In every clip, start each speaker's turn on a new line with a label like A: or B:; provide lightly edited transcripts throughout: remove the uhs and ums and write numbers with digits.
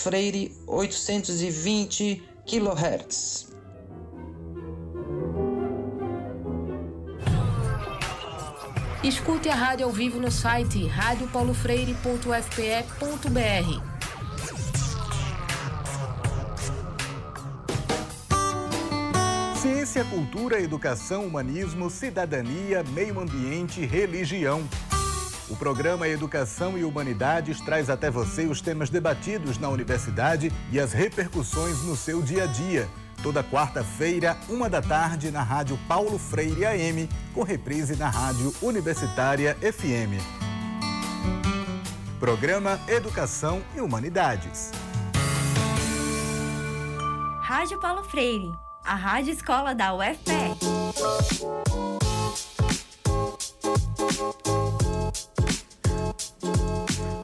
A: Freire 820 kHz.
B: Escute a rádio ao vivo no site radiopaulofreire.fpe.br.
C: Ciência, cultura, educação, humanismo, cidadania, meio ambiente, religião. O programa Educação e Humanidades traz até você os temas debatidos na universidade e as repercussões no seu dia a dia. Toda quarta-feira, 13h, na Rádio Paulo Freire AM, com reprise na Rádio Universitária FM. Programa Educação e Humanidades.
D: Rádio Paulo Freire, a rádio escola da UFPE.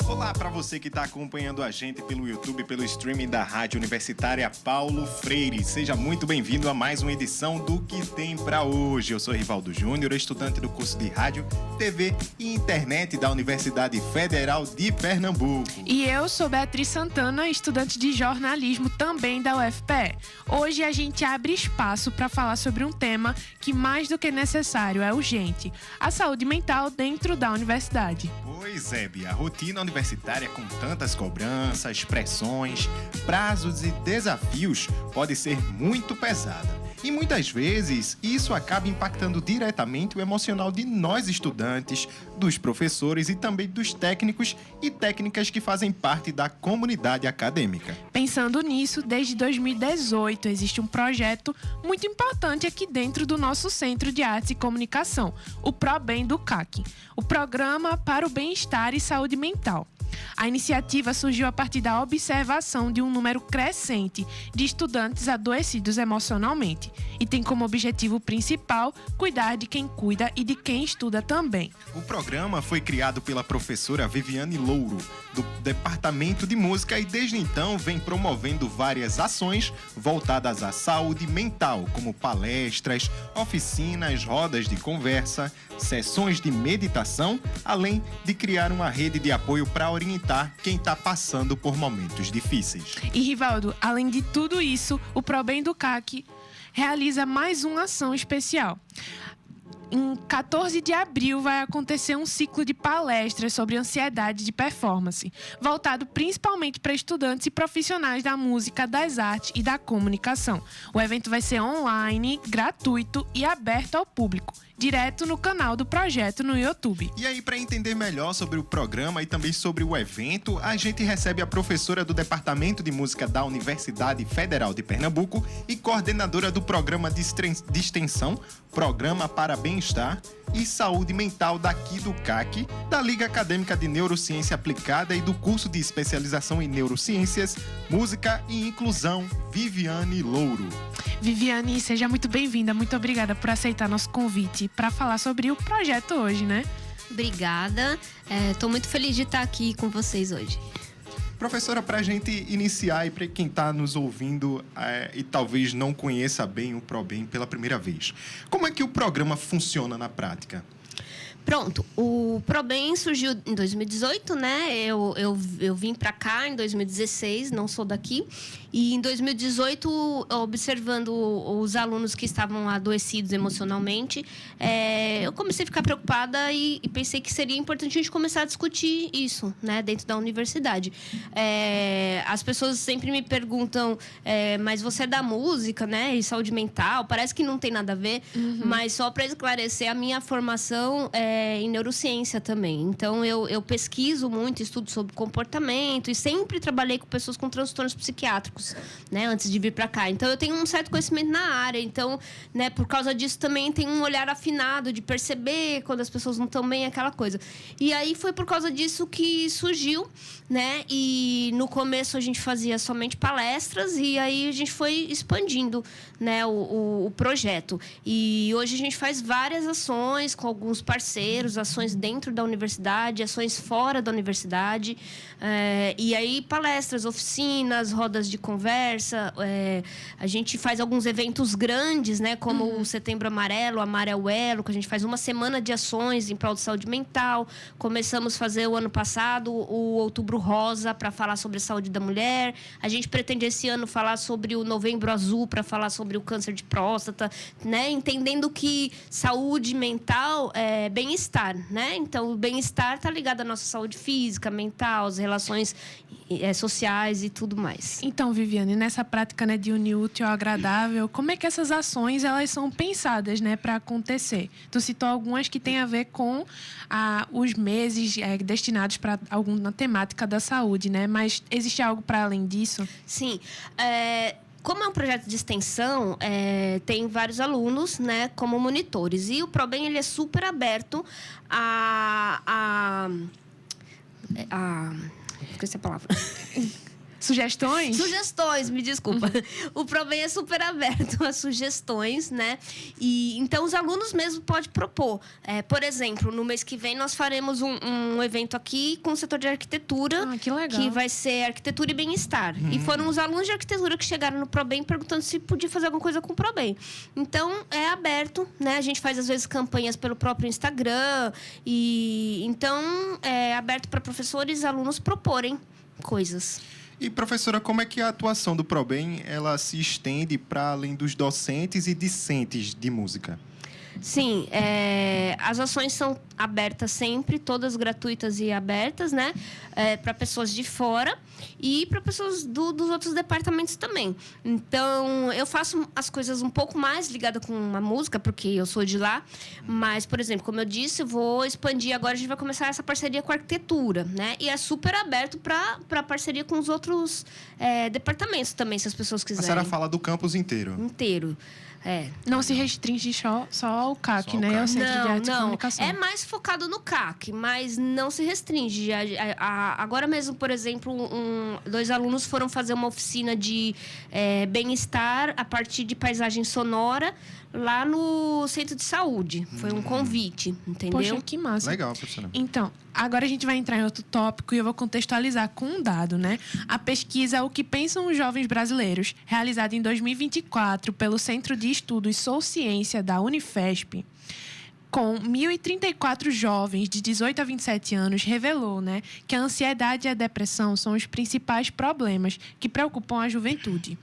E: Olá para você que está acompanhando a gente pelo YouTube, pelo streaming da Rádio Universitária Paulo Freire. Seja muito bem-vindo a mais uma edição do Que Tem Pra Hoje. Eu sou Rivaldo Júnior, estudante do curso de Rádio, TV e Internet da Universidade Federal de Pernambuco.
F: E eu sou Beatriz Santana, estudante de jornalismo também da UFPE. Hoje a gente abre espaço para falar sobre um tema que mais do que necessário é urgente: a saúde mental dentro da universidade.
E: Pois é, Bia, a rotina universitária com tantas cobranças, pressões, prazos e desafios pode ser muito pesada. E muitas vezes isso acaba impactando diretamente o emocional de nós estudantes, dos professores e também dos técnicos e técnicas que fazem parte da comunidade acadêmica.
F: Pensando nisso, desde 2018 existe um projeto muito importante aqui dentro do nosso Centro de Artes e Comunicação, o ProBem do CAC, o Programa para o Bem-Estar e Saúde Mental. A iniciativa surgiu a partir da observação de um número crescente de estudantes adoecidos emocionalmente e tem como objetivo principal cuidar de quem cuida e de quem estuda também.
E: O programa foi criado pela professora Viviane Louro, do Departamento de Música, e desde então vem promovendo várias ações voltadas à saúde mental, como palestras, oficinas, rodas de conversa, sessões de meditação, além de criar uma rede de apoio para orientar quem está passando por momentos difíceis.
F: E Rivaldo, além de tudo isso, o ProBem do CAC realiza mais uma ação especial. Em 14 de abril vai acontecer um ciclo de palestras sobre ansiedade de performance, voltado principalmente para estudantes e profissionais da música, das artes e da comunicação. O evento vai ser online, gratuito e aberto ao público, direto no canal do projeto no YouTube.
E: E aí, para entender melhor sobre o programa e também sobre o evento, a gente recebe a professora do Departamento de Música da Universidade Federal de Pernambuco e coordenadora do programa de extensão Programa para Bem-Estar e Saúde Mental daqui do CAC, da Liga Acadêmica de Neurociência Aplicada e do curso de especialização em Neurociências, Música e Inclusão, Viviane Louro.
F: Viviane, seja muito bem-vinda. Muito obrigada por aceitar nosso convite para falar sobre o projeto hoje, né?
G: Obrigada. Estou muito feliz de estar aqui com vocês hoje.
E: Professora, para a gente iniciar e para quem está nos ouvindo e talvez não conheça bem o ProBem pela primeira vez, como é que o programa funciona na prática?
G: Pronto, o ProBem surgiu em 2018, né? Eu vim para cá em 2016, não sou daqui. E em 2018, observando os alunos que estavam adoecidos emocionalmente, eu comecei a ficar preocupada e pensei que seria importante a gente começar a discutir isso, né, dentro da universidade. As pessoas sempre me perguntam, mas você é da música, né, e saúde mental, parece que não tem nada a ver, mas só para esclarecer, a minha formação em neurociência também. Então, eu pesquiso muito, estudo sobre comportamento e sempre trabalhei com pessoas com transtornos psiquiátricos, né, antes de vir para cá. Então, eu tenho um certo conhecimento na área. Então, né, por causa disso também tem um olhar afinado de perceber quando as pessoas não estão bem, aquela coisa. E aí foi por causa disso que surgiu, né? E no começo a gente fazia somente palestras e aí a gente foi expandindo, né, o projeto. E hoje a gente faz várias ações com alguns parceiros parceiros, ações dentro da universidade, ações fora da universidade. E aí, palestras, oficinas, rodas de conversa. A gente faz alguns eventos grandes, né? Como o Setembro Amarelo, Amareluelo, que a gente faz uma semana de ações em prol de saúde mental. Começamos a fazer o ano passado o Outubro Rosa para falar sobre a saúde da mulher. A gente pretende esse ano falar sobre o Novembro Azul para falar sobre o câncer de próstata, né? Entendendo que saúde mental é bem-estar, né? Então, o bem-estar está ligado à nossa saúde física, mental, às relações sociais e tudo mais.
F: Então, Viviane, nessa prática, né, de unir o útil ao agradável, como é que essas ações elas são pensadas, né, para acontecer? Tu citou algumas que têm a ver com os meses destinados para alguma temática da saúde, né? Mas existe algo para além disso?
G: Sim. Como é um projeto de extensão, tem vários alunos, né, como monitores. E o ProBem, ele é super aberto esqueci a palavra.
F: Sugestões?
G: Sugestões, me desculpa. O ProBem é super aberto a sugestões, né? E então os alunos mesmo podem propor. Por exemplo, no mês que vem nós faremos um evento aqui com o setor de arquitetura.
F: Que legal.
G: Que vai ser arquitetura e bem-estar. E foram os alunos de arquitetura que chegaram no ProBem perguntando se podia fazer alguma coisa com o ProBem. Então, é aberto, né? A gente faz, às vezes, campanhas pelo próprio Instagram. E então, é aberto para professores e alunos proporem coisas.
E: E, professora, como é que a atuação do ProBem ela se estende para além dos docentes e discentes de música?
G: Sim, as ações são abertas sempre, todas gratuitas e abertas, né? Para pessoas de fora e para pessoas dos outros departamentos também. Então, eu faço as coisas um pouco mais ligadas com a música, porque eu sou de lá. Mas, por exemplo, como eu disse, eu vou expandir agora, a gente vai começar essa parceria com a arquitetura, né? E é super aberto para parceria com os outros departamentos também, se as pessoas quiserem.
E: A senhora fala do campus inteiro.
G: Inteiro.
F: Não se restringe só ao CAC, né? Ao Centro de Artes e Comunicação.
G: É mais focado no CAC, mas não se restringe. Agora mesmo, por exemplo, 2 alunos foram fazer uma oficina de bem-estar a partir de paisagem sonora lá no centro de saúde. Foi um convite, entendeu?
F: Poxa, que massa.
E: Legal, professora.
F: Então, agora a gente vai entrar em outro tópico e eu vou contextualizar com um dado, né? A pesquisa O que Pensam os Jovens Brasileiros, realizada em 2024 pelo Centro de Estudos Sociência da Unifesp, com 1.034 jovens de 18 a 27 anos, revelou, né, que a ansiedade e a depressão são os principais problemas que preocupam a juventude.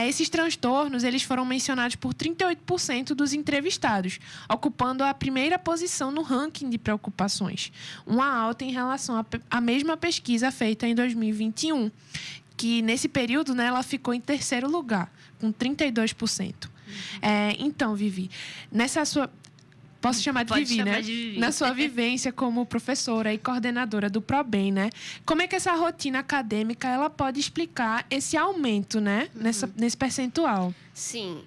F: Esses transtornos eles foram mencionados por 38% dos entrevistados, ocupando a primeira posição no ranking de preocupações, uma alta em relação à mesma pesquisa feita em 2021, que nesse período, né, ela ficou em terceiro lugar, com 32%. Então, Vivi, nessa sua... Posso chamar de Vivi, né? Na sua vivência como professora e coordenadora do ProBem, né? Como é que essa rotina acadêmica ela pode explicar esse aumento, né? Nesse percentual?
G: Sim,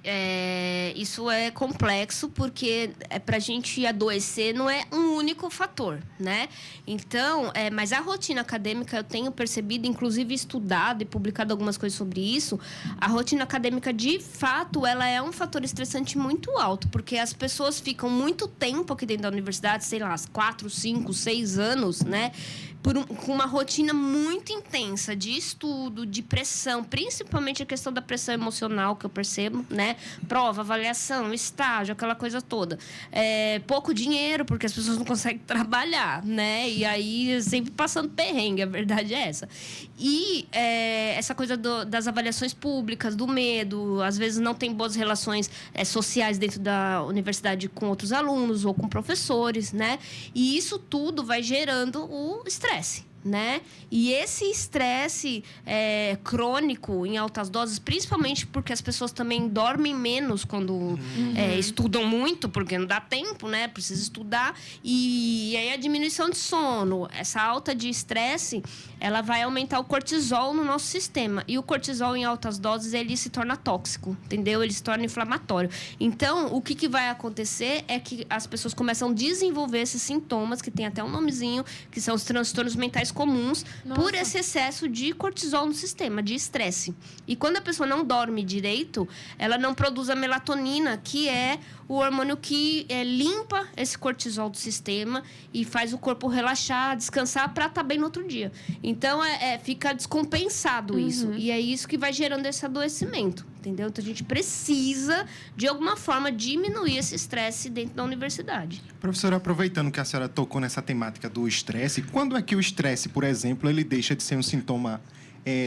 G: isso é complexo porque para a gente adoecer não é um único fator, né? Então, mas a rotina acadêmica eu tenho percebido, inclusive estudado e publicado algumas coisas sobre isso. A rotina acadêmica, de fato, ela é um fator estressante muito alto, porque as pessoas ficam muito tempo aqui dentro da universidade, sei lá, 4, 5, 6 anos, né? Com uma rotina muito intensa de estudo, de pressão, principalmente a questão da pressão emocional que eu percebo, né? Prova, avaliação, estágio, aquela coisa toda. Pouco dinheiro, porque as pessoas não conseguem trabalhar, né? E aí, sempre passando perrengue, a verdade é essa. E essa coisa das avaliações públicas, do medo, às vezes não tem boas relações sociais dentro da universidade com outros alunos ou com professores, né? E isso tudo vai gerando o estresse, né? E esse estresse crônico em altas doses, principalmente porque as pessoas também dormem menos quando estudam muito, porque não dá tempo, né? Precisa estudar. E aí a diminuição de sono, essa alta de estresse, ela vai aumentar o cortisol no nosso sistema. E o cortisol em altas doses, ele se torna tóxico, entendeu? Ele se torna inflamatório. Então, o que vai acontecer é que as pessoas começam a desenvolver esses sintomas, que tem até um nomezinho, que são os transtornos mentais comuns
F: Nossa.
G: por esse excesso de cortisol no sistema, de estresse. E quando a pessoa não dorme direito, ela não produz a melatonina, que é o hormônio que limpa esse cortisol do sistema e faz o corpo relaxar, descansar para estar bem no outro dia. Então, fica descompensado isso. E é isso que vai gerando esse adoecimento, entendeu? Então, a gente precisa, de alguma forma, diminuir esse estresse dentro da universidade.
E: Professora, aproveitando que a senhora tocou nessa temática do estresse, quando é que o estresse, por exemplo, ele deixa de ser um sintoma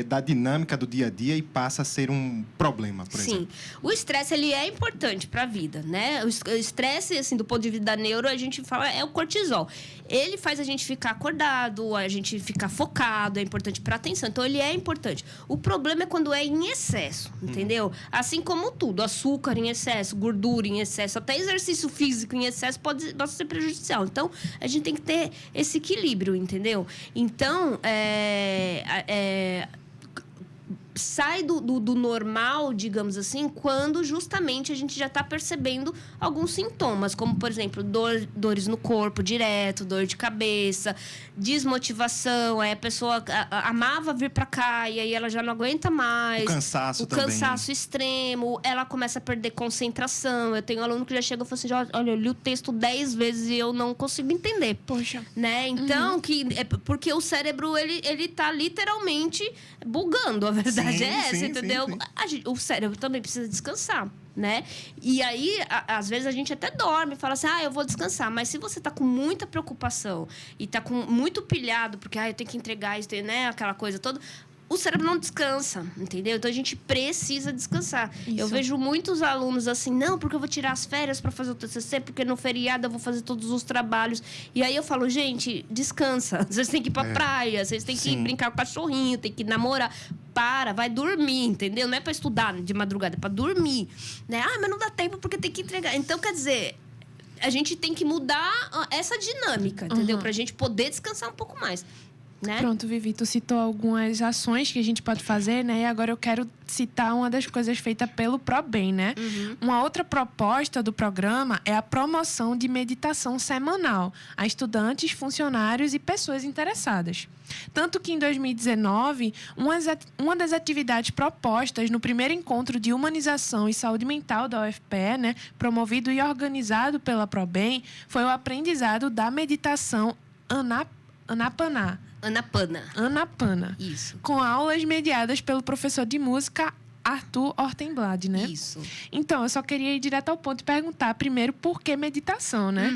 E: da dinâmica do dia a dia e passa a ser um problema, por exemplo?
G: Sim. O estresse, ele é importante para a vida, né? O estresse, assim, do ponto de vista da neuro, a gente fala, é o cortisol. Ele faz a gente ficar acordado, a gente ficar focado, é importante para a atenção. Então, ele é importante. O problema é quando é em excesso, entendeu? Assim como tudo. Açúcar em excesso, gordura em excesso, até exercício físico em excesso pode ser prejudicial. Então, a gente tem que ter esse equilíbrio, entendeu? Então, sai do normal, digamos assim, quando justamente a gente já está percebendo alguns sintomas, como, por exemplo, dores no corpo direto, dor de cabeça, desmotivação, aí a pessoa amava vir para cá e aí ela já não aguenta mais.
E: O cansaço também.
G: O cansaço extremo, ela começa a perder concentração. Eu tenho um aluno que já chega e fala assim, olha, eu li o texto 10 vezes e eu não consigo entender.
F: Poxa.
G: Né? Então, porque o cérebro, ele tá literalmente bugando, a verdade é essa,
E: sim,
G: entendeu?
E: Sim.
G: O cérebro também precisa descansar, né? E aí, às vezes, a gente até dorme, fala assim, eu vou descansar. Mas se você tá com muita preocupação e tá muito pilhado, porque, eu tenho que entregar isso, né? Aquela coisa toda... O cérebro não descansa, entendeu? Então, a gente precisa descansar.
F: Isso.
G: Eu vejo muitos alunos assim, não, porque eu vou tirar as férias para fazer o TCC, porque no feriado eu vou fazer todos os trabalhos. E aí eu falo, gente, descansa. Vocês têm que ir pra praia, vocês têm que brincar com o cachorrinho, tem que namorar. Vai dormir, entendeu? Não é para estudar de madrugada, é para dormir. Né? Mas não dá tempo porque tem que entregar. Então, quer dizer... A gente tem que mudar essa dinâmica, entendeu? Pra gente poder descansar um pouco mais. Né?
F: Pronto, Vivi, tu citou algumas ações que a gente pode fazer, né? E agora eu quero citar uma das coisas feitas pelo ProBem, né? Uma outra proposta do programa é a promoção de meditação semanal a estudantes, funcionários e pessoas interessadas. Tanto que em 2019, uma das atividades propostas no primeiro encontro de humanização e saúde mental da UFPE, né, promovido e organizado pela ProBem, foi o aprendizado da meditação Anapana.
G: Isso.
F: Com aulas mediadas pelo professor de música Arthur Hortenblad, né?
G: Isso.
F: Então, eu só queria ir direto ao ponto e perguntar primeiro por que meditação, né?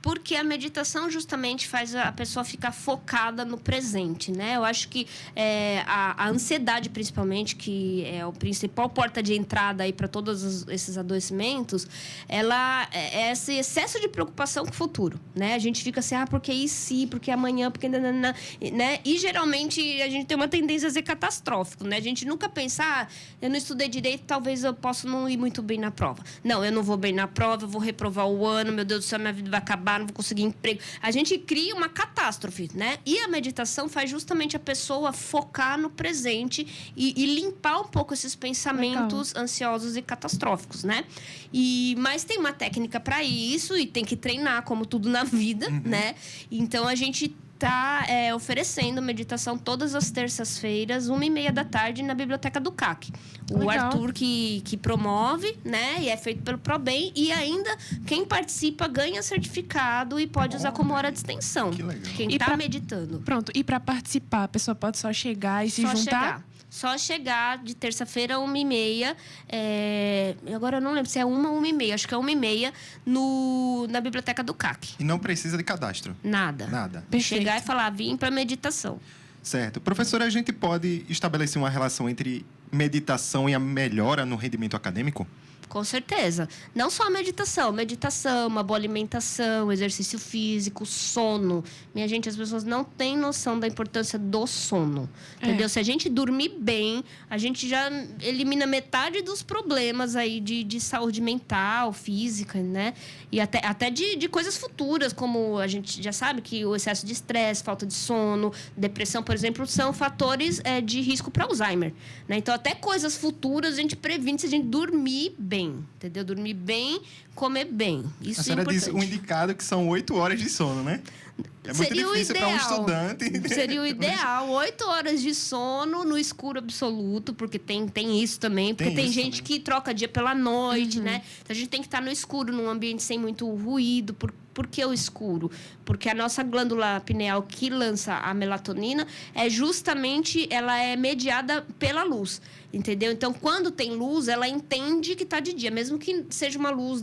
G: Porque a meditação justamente faz a pessoa ficar focada no presente, né? Eu acho que a ansiedade, principalmente, que é o principal porta de entrada aí para todos esses adoecimentos, ela é esse excesso de preocupação com o futuro, né? A gente fica assim, porque e se, porque amanhã, porque... Né? E geralmente a gente tem uma tendência a ser catastrófico, né? A gente nunca pensa, eu não estudei direito, talvez eu possa não ir muito bem na prova. Não, eu não vou bem na prova, eu vou reprovar o ano, meu Deus do céu, minha vida vai acabar, não vou conseguir emprego. A gente cria uma catástrofe, né? E a meditação faz justamente a pessoa focar no presente e limpar um pouco esses pensamentos ansiosos e catastróficos, né? Mas tem uma técnica para isso e tem que treinar, como tudo na vida, né? Então, a gente está oferecendo meditação todas as terças-feiras, 1h30 da tarde, na Biblioteca do CAC. O
F: Legal.
G: Arthur que promove, né? E é feito pelo ProBem. E ainda, quem participa ganha certificado e pode usar como hora de extensão.
E: Que legal.
G: Quem está meditando.
F: Pronto, e para participar, a pessoa pode só chegar e se juntar?
G: Só chegar de terça-feira, 1h30. Agora eu não lembro se é 1 ou 1h30. Acho que é 1h30 na Biblioteca do CAC.
E: E não precisa de cadastro?
G: Nada.
F: Perfeito.
G: Chegar e falar, vim para meditação.
E: Certo. Professora, a gente pode estabelecer uma relação entre meditação e a melhora no rendimento acadêmico?
G: Com certeza. Não só a meditação, uma boa alimentação, exercício físico, sono. Minha gente, as pessoas não têm noção da importância do sono. Entendeu? Se a gente dormir bem, a gente já elimina metade dos problemas aí de saúde mental, física, né? E até de coisas futuras, como a gente já sabe que o excesso de estresse, falta de sono, depressão, por exemplo, são fatores de risco para Alzheimer, né? Então, até coisas futuras a gente previne se a gente dormir bem. bem, entendeu? Dormir bem, comer bem. Isso
E: A senhora
G: é importante.
E: disse um indicado que são 8 horas de sono, né? É muito
G: Seria o
E: difícil para um
G: ideal.
E: estudante.
G: Seria o ideal. 8 horas de sono no escuro absoluto, porque tem isso também. Porque tem
E: isso
G: gente
E: também.
G: que troca dia pela noite, né? Então a gente tem que estar no escuro, num ambiente sem muito ruído. Por que o escuro? Porque a nossa glândula pineal que lança a melatonina ela é mediada pela luz, entendeu? Então, quando tem luz, ela entende que está de dia, mesmo que seja uma luz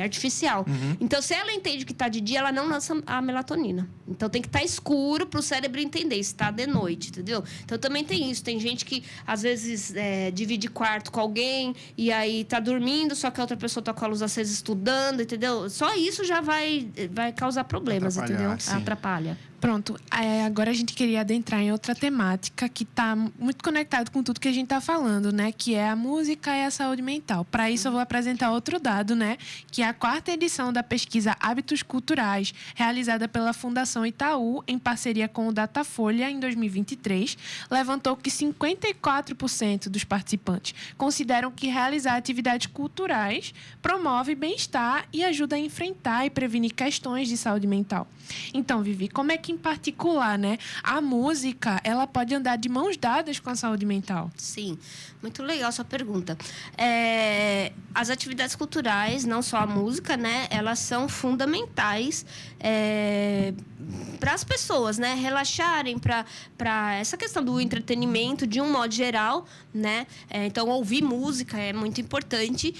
G: artificial. Então, se ela entende que está de dia, ela não lança a melatonina. Então, tem que estar escuro para o cérebro entender se está de noite, entendeu? Então, também tem isso. Tem gente que, às vezes, divide quarto com alguém e aí está dormindo, só que a outra pessoa está com a luz acesa estudando, entendeu? Só isso já vai causar problemas, entendeu?
E: Sim.
G: Atrapalha.
F: Pronto, agora a gente queria adentrar em outra temática que está muito conectado com tudo que a gente está falando, né? Que é a música e a saúde mental. Para isso, eu vou apresentar outro dado, né? Que é a 4ª edição da pesquisa Hábitos Culturais, realizada pela Fundação Itaú, em parceria com o Datafolha, em 2023, levantou que 54% dos participantes consideram que realizar atividades culturais promove bem-estar e ajuda a enfrentar e prevenir questões de saúde mental. Então, Vivi, como é que, em particular, né, a música, ela pode andar de mãos dadas com a saúde mental?
G: Sim, muito legal a sua pergunta. As atividades culturais, não só a música, né, elas são fundamentais para as pessoas, né, relaxarem, para essa questão do entretenimento de um modo geral, né. Então, ouvir música é muito importante.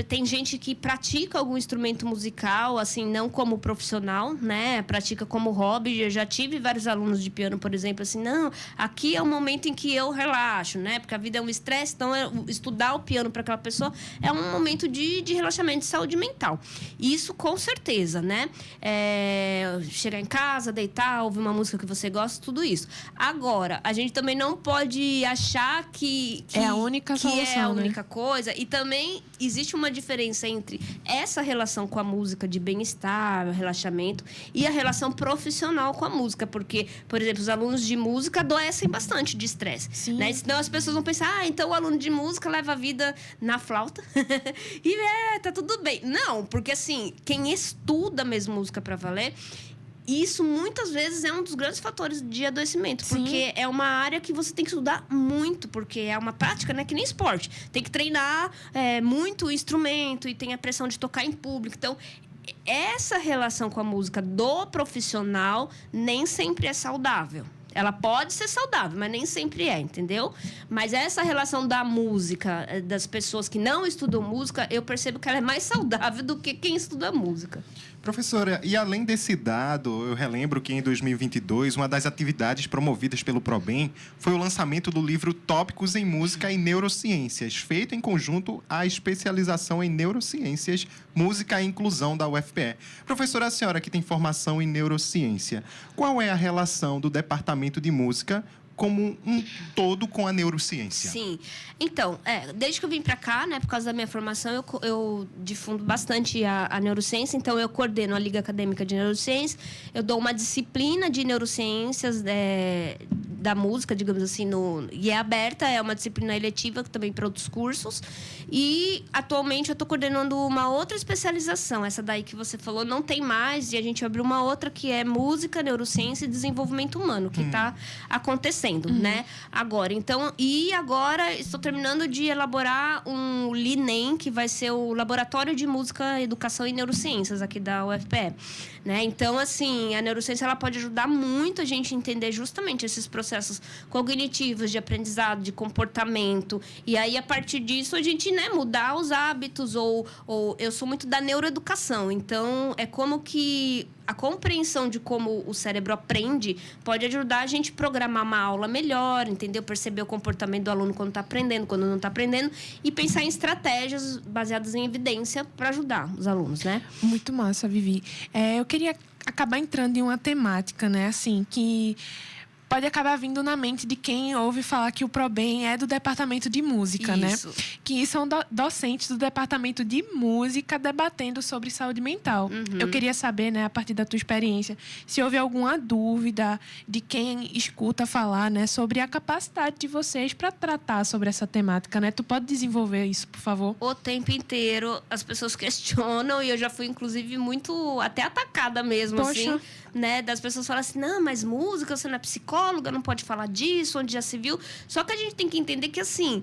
G: Tem gente que pratica algum instrumento musical, assim, não como profissional, né, pratica como hobby. Eu já tive vários alunos de piano, por exemplo, assim, não, aqui é o momento em que eu relaxo, né, porque a vida é um estresse, então estudar o piano para aquela pessoa é um momento de relaxamento, de saúde mental. Isso com certeza, né. Chegar em casa, deitar, ouvir uma música que você gosta, tudo isso. Agora, a gente também não pode achar que
F: é a única solução,
G: é a única
F: né?
G: coisa. E também existe uma diferença entre essa relação com a música de bem-estar, relaxamento, e a relação profissional com a música. Porque, por exemplo, os alunos de música adoecem bastante de estresse, né? Senão as pessoas vão pensar, então o aluno de música leva a vida na flauta e tá tudo bem. Não, porque assim, quem estuda mesmo música para valer, isso muitas vezes é um dos grandes fatores de adoecimento.
F: Sim.
G: Porque é uma área que você tem que estudar muito, porque é uma prática, né, que nem esporte. Tem que treinar muito o instrumento e tem a pressão de tocar em público. Então, essa relação com a música do profissional nem sempre é saudável. Ela pode ser saudável, mas nem sempre é, entendeu? Mas essa relação da música, das pessoas que não estudam música, eu percebo que ela é mais saudável do que quem estuda música.
E: Professora, e além desse dado, eu relembro que em 2022, uma das atividades promovidas pelo ProBem foi o lançamento do livro Tópicos em Música e Neurociências, feito em conjunto à especialização em Neurociências, Música e Inclusão da UFPE. Professora, a senhora que tem formação em neurociência, qual é a relação do Departamento de Música como um todo com a neurociência?
G: Sim. Então, desde que eu vim para cá, né, por causa da minha formação, eu difundo bastante a neurociência. Então, eu coordeno a Liga Acadêmica de Neurociência. Eu dou uma disciplina de neurociências da música, digamos assim, e é aberta, é uma disciplina eletiva também para outros cursos. E, atualmente, eu estou coordenando uma outra especialização. Essa daí que você falou não tem mais, e a gente abriu uma outra que é Música, Neurociência e Desenvolvimento Humano, que está acontecendo, né? Agora, estou terminando de elaborar um LINEM, que vai ser o Laboratório de Música, Educação e Neurociências aqui da UFPE, né? Então, assim, a neurociência ela pode ajudar muito a gente a entender justamente esses processos cognitivos de aprendizado, de comportamento. E aí, a partir disso, a gente, né, mudar os hábitos. Ou eu sou muito da neuroeducação. Então, é como que a compreensão de como o cérebro aprende pode ajudar a gente a programar uma aula melhor, entendeu? Perceber o comportamento do aluno quando está aprendendo, quando não está aprendendo, e pensar em estratégias baseadas em evidência para ajudar os alunos, né?
F: Muito massa, Vivi. Eu queria acabar entrando em uma temática, né? Assim, que pode acabar vindo na mente de quem ouve falar que o ProBem é do departamento de música,
G: Isso.
F: né? Que são docentes do departamento de música debatendo sobre saúde mental. Eu queria saber, né, a partir da tua experiência, se houve alguma dúvida de quem escuta falar, né, sobre a capacidade de vocês para tratar sobre essa temática, né? Tu pode desenvolver isso, por favor?
G: O tempo inteiro as pessoas questionam e eu já fui, inclusive, muito até atacada mesmo,
F: Poxa.
G: assim, né? Das pessoas falam assim, não, mas música, você não é psicóloga, não pode falar disso, onde já se viu. Só que a gente tem que entender que, assim,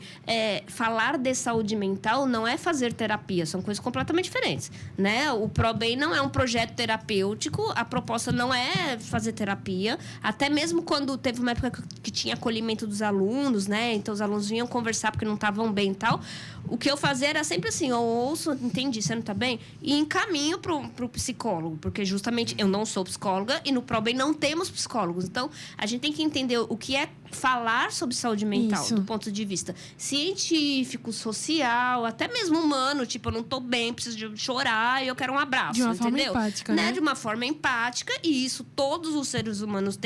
G: falar de saúde mental não é fazer terapia, são coisas completamente diferentes, né? O ProBem não é um projeto terapêutico, a proposta não é fazer terapia, até mesmo quando teve uma época que tinha acolhimento dos alunos, né? Então, os alunos vinham conversar porque não estavam bem e tal. O que eu fazia era sempre assim, eu ouço, entendi, você não tá bem? E encaminho pro psicólogo, porque justamente eu não sou psicóloga e no ProBem não temos psicólogos. Então, a gente tem que entender o que é falar sobre saúde mental,
F: Isso.
G: do ponto de vista científico, social, até mesmo humano. Tipo, eu não tô bem, preciso de chorar e eu quero um abraço,
F: De uma forma
G: entendeu?
F: empática, né?
G: De uma forma empática, e isso todos os seres humanos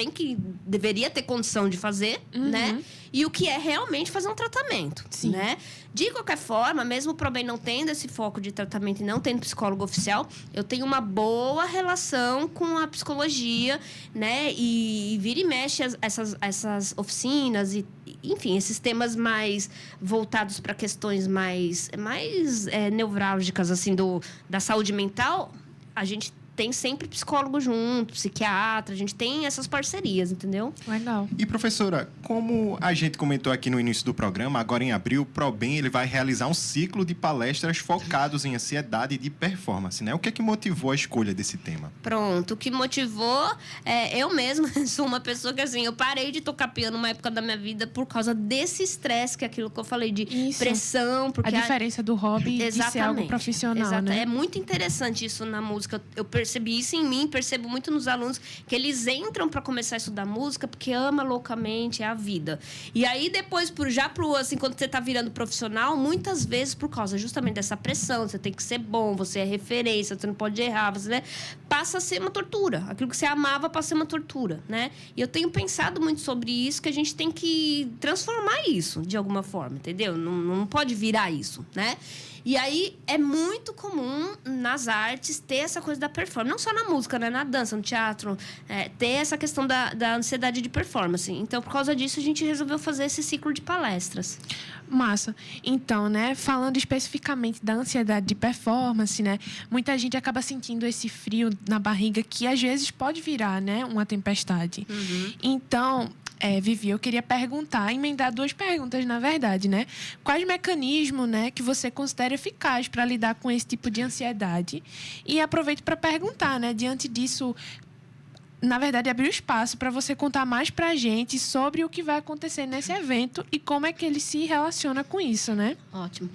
G: deveria ter condição de fazer, né? E o que é realmente fazer um tratamento,
F: Sim.
G: né? De qualquer forma, mesmo o ProBem não tendo esse foco de tratamento e não tendo psicólogo oficial, eu tenho uma boa relação com a psicologia, né? E vira e mexe essas oficinas e, enfim, esses temas mais voltados para questões mais nevrálgicas, assim, da saúde mental, a gente tem sempre psicólogo junto, psiquiatra, a gente tem essas parcerias, entendeu?
F: Legal.
E: E, professora, como a gente comentou aqui no início do programa, agora em abril, o ProBem ele vai realizar um ciclo de palestras focados em ansiedade e performance, né? O que é que motivou a escolha desse tema?
G: Pronto, o que motivou eu mesma sou uma pessoa que, assim, eu parei de tocar piano numa época da minha vida por causa desse estresse, que é aquilo que eu falei de
F: Isso.
G: pressão. Porque
F: A diferença do hobby de ser algo profissional, né?
G: É muito interessante isso na música. Eu percebi isso em mim, percebo muito nos alunos, que eles entram para começar a estudar música porque ama loucamente, é a vida. E aí, depois, assim, quando você tá virando profissional, muitas vezes, por causa justamente dessa pressão, você tem que ser bom, você é referência, você não pode errar, você, né, passa a ser uma tortura. Aquilo que você amava passa a ser uma tortura, né? E eu tenho pensado muito sobre isso, que a gente tem que transformar isso de alguma forma, entendeu? Não pode virar isso, né? E aí, é muito comum nas artes ter essa coisa da performance. Não só na música, né? Na dança, no teatro. Ter essa questão da ansiedade de performance. Então, por causa disso, a gente resolveu fazer esse ciclo de palestras.
F: Massa. Então, né, falando especificamente da ansiedade de performance, né, muita gente acaba sentindo esse frio na barriga que às vezes pode virar, né, uma tempestade. Então, Vivi, eu queria emendar 2 perguntas, na verdade, né? Quais mecanismos, né, que você considera eficaz para lidar com esse tipo de ansiedade? E aproveito para perguntar, né, diante disso, na verdade, abrir o espaço para você contar mais para a gente sobre o que vai acontecer nesse evento e como é que ele se relaciona com isso, né?
G: Ótimo.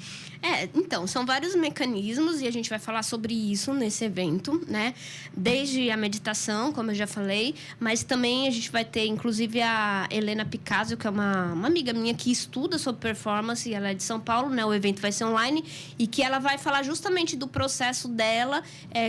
G: Então, são vários mecanismos e a gente vai falar sobre isso nesse evento, né? Desde a meditação, como eu já falei, mas também a gente vai ter, inclusive, a Helena Picasso, que é uma amiga minha que estuda sobre performance, e ela é de São Paulo, né? O evento vai ser online e que ela vai falar justamente do processo dela,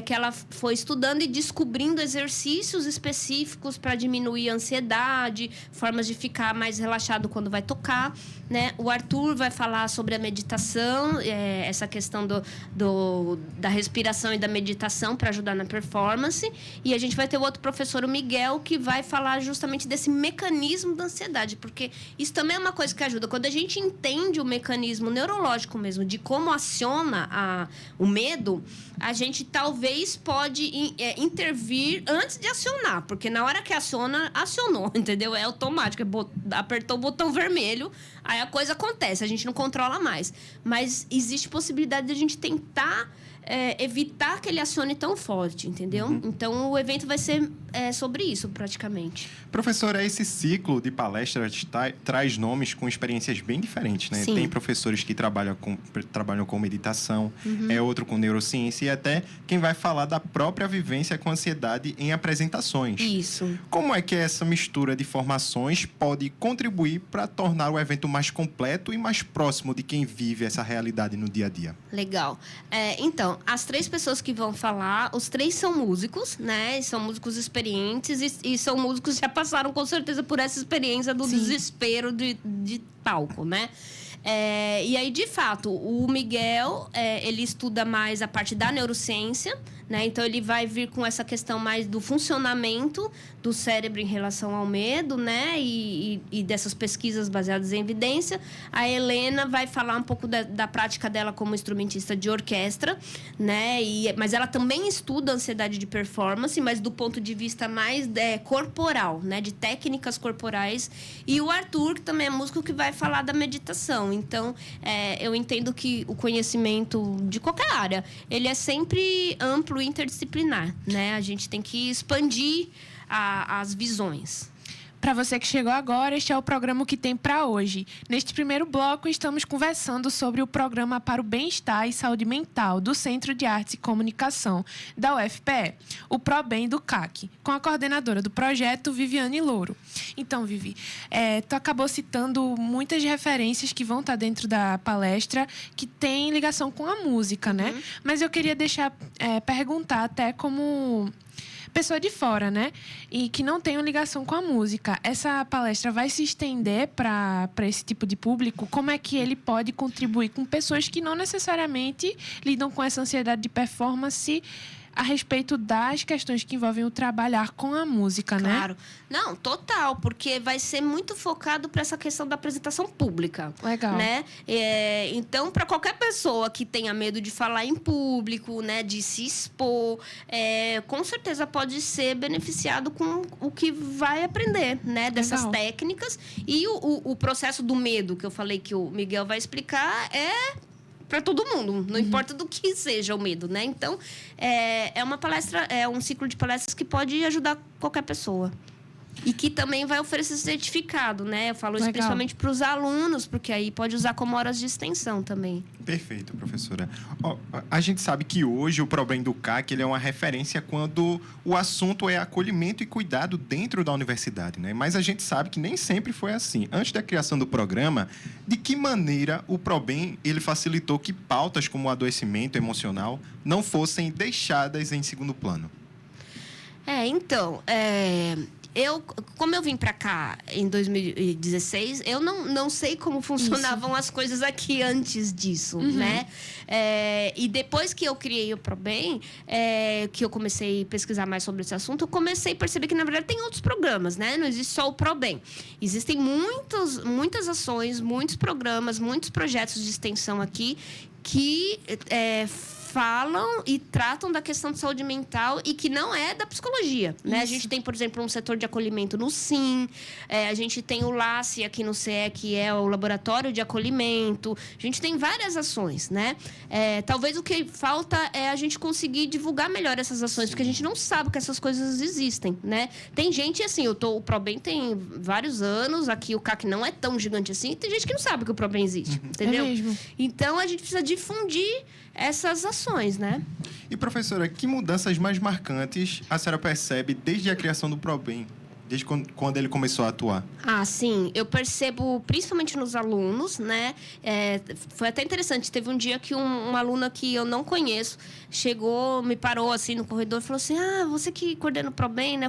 G: que ela foi estudando e descobrindo exercícios específicos para diminuir a ansiedade, formas de ficar mais relaxado quando vai tocar, né? O Arthur vai falar sobre a meditação, essa questão da respiração e da meditação para ajudar na performance. E a gente vai ter o outro professor, o Miguel, que vai falar justamente desse mecanismo da ansiedade, porque isso também é uma coisa que ajuda. Quando a gente entende o mecanismo neurológico mesmo, de como aciona o medo, a gente talvez pode intervir antes de acionar, porque na hora que acionou, entendeu? É automático, apertou o botão vermelho, aí a coisa acontece, a gente não controla mais. Mas existe possibilidade de a gente tentar evitar que ele acione tão forte, entendeu? Então, o evento vai ser sobre isso, praticamente.
E: Professora, esse ciclo de palestras traz nomes com experiências bem diferentes, né?
G: Sim.
E: Tem professores que trabalham com meditação, outro com neurociência e até quem vai falar da própria vivência com ansiedade em apresentações.
G: Isso.
E: Como é que essa mistura de formações pode contribuir para tornar o evento mais completo e mais próximo de quem vive essa realidade no dia a dia?
G: Legal. Então, Então, as 3 pessoas que vão falar, os 3 são músicos, né? São músicos experientes e são músicos que já passaram, com certeza, por essa experiência do desespero de palco, né? E aí, de fato, o Miguel, ele estuda mais a parte da neurociência, né? Então, ele vai vir com essa questão mais do funcionamento do cérebro em relação ao medo, né? E dessas pesquisas baseadas em evidência. A Helena vai falar um pouco da prática dela como instrumentista de orquestra, né? Mas ela também estuda ansiedade de performance, mas do ponto de vista mais corporal, né? De técnicas corporais. E o Arthur, que também é músico, que vai falar da meditação. Então, eu entendo que o conhecimento de qualquer área, ele é sempre amplo e interdisciplinar, né? A gente tem que expandir as visões.
F: Para você que chegou agora, este é o programa que tem para hoje. Neste primeiro bloco, estamos conversando sobre o Programa para o Bem-Estar e Saúde Mental do Centro de Artes e Comunicação da UFPE, o ProBem do CAC, com a coordenadora do projeto, Viviane Louro. Então, Vivi, tu acabou citando muitas referências que vão estar dentro da palestra que tem ligação com a música, né? Mas eu queria perguntar até como pessoa de fora, né? E que não tem uma ligação com a música. Essa palestra vai se estender para esse tipo de público? Como é que ele pode contribuir com pessoas que não necessariamente lidam com essa ansiedade de performance a respeito das questões que envolvem o trabalhar com a música, né?
G: Claro. Não, total, porque vai ser muito focado para essa questão da apresentação pública.
F: Legal.
G: Né? Então, para qualquer pessoa que tenha medo de falar em público, né, de se expor, com certeza pode ser beneficiado com o que vai aprender, né, dessas
F: Legal.
G: técnicas. E o processo do medo, que eu falei que o Miguel vai explicar, para todo mundo, não importa do que seja o medo, né? Então, é uma palestra, é um ciclo de palestras que pode ajudar qualquer pessoa. E que também vai oferecer certificado, né? Eu falo isso
F: Legal.
G: principalmente para os alunos, porque aí pode usar como horas de extensão também.
E: Perfeito, professora. A gente sabe que hoje o ProBem do CAC ele é uma referência quando o assunto é acolhimento e cuidado dentro da universidade, né? Mas a gente sabe que nem sempre foi assim. Antes da criação do programa, de que maneira o ProBem ele facilitou que pautas como o adoecimento emocional não fossem deixadas em segundo plano?
G: Como eu vim para cá em 2016, eu não sei como funcionavam as coisas aqui antes disso, né? E depois que eu criei o ProBem, que eu comecei a pesquisar mais sobre esse assunto, eu comecei a perceber que, na verdade, tem outros programas, né? Não existe só o ProBem. Existem muitas ações, muitos programas, muitos projetos de extensão aqui que falam e tratam da questão de saúde mental e que não é da psicologia, né? A gente tem, por exemplo, um setor de acolhimento no SIM, a gente tem o LACE aqui no CE, que é o Laboratório de Acolhimento. A gente tem várias ações, né? Talvez o que falta é a gente conseguir divulgar melhor essas ações, porque a gente não sabe que essas coisas existem, né? Tem gente, assim, o ProBem tem vários anos, aqui o CAC não é tão gigante assim, tem gente que não sabe que o ProBem existe, entendeu?
F: É mesmo.
G: Então, a gente precisa difundir essas ações, né?
E: E, professora, que mudanças mais marcantes a senhora percebe desde a criação do ProBem? Desde quando ele começou a atuar?
G: Sim. Eu percebo, principalmente nos alunos, né? Foi até interessante. Teve um dia que uma aluna que eu não conheço chegou, me parou assim no corredor e falou assim: você que coordena o ProBem, né?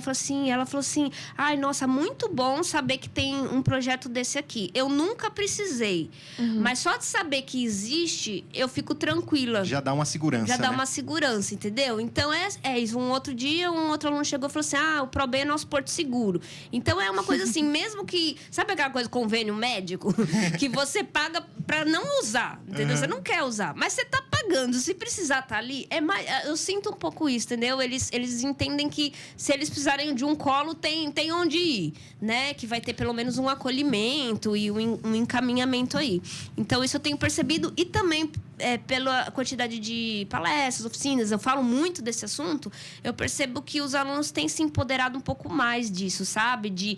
G: Ela falou assim: ai, nossa, muito bom saber que tem um projeto desse aqui. Eu nunca precisei. Mas só de saber que existe, eu fico tranquila.
E: Já dá uma segurança,
G: Já dá
E: né?
G: uma segurança, entendeu? Então, é isso. Um outro dia, um outro aluno chegou e falou assim: o ProBem é nosso porto seguro. Então, é uma coisa assim, mesmo que... Sabe aquela coisa, convênio médico? Que você paga pra não usar, entendeu? Você não quer usar, mas você tá pagando. Se precisar tá ali, eu sinto um pouco isso, entendeu? Eles entendem que se eles precisarem de um colo, tem onde ir, né? Que vai ter pelo menos um acolhimento e um encaminhamento aí. Então, isso eu tenho percebido. E também, pela quantidade de palestras, oficinas, eu falo muito desse assunto, eu percebo que os alunos têm se empoderado um pouco mais disso, sabe? De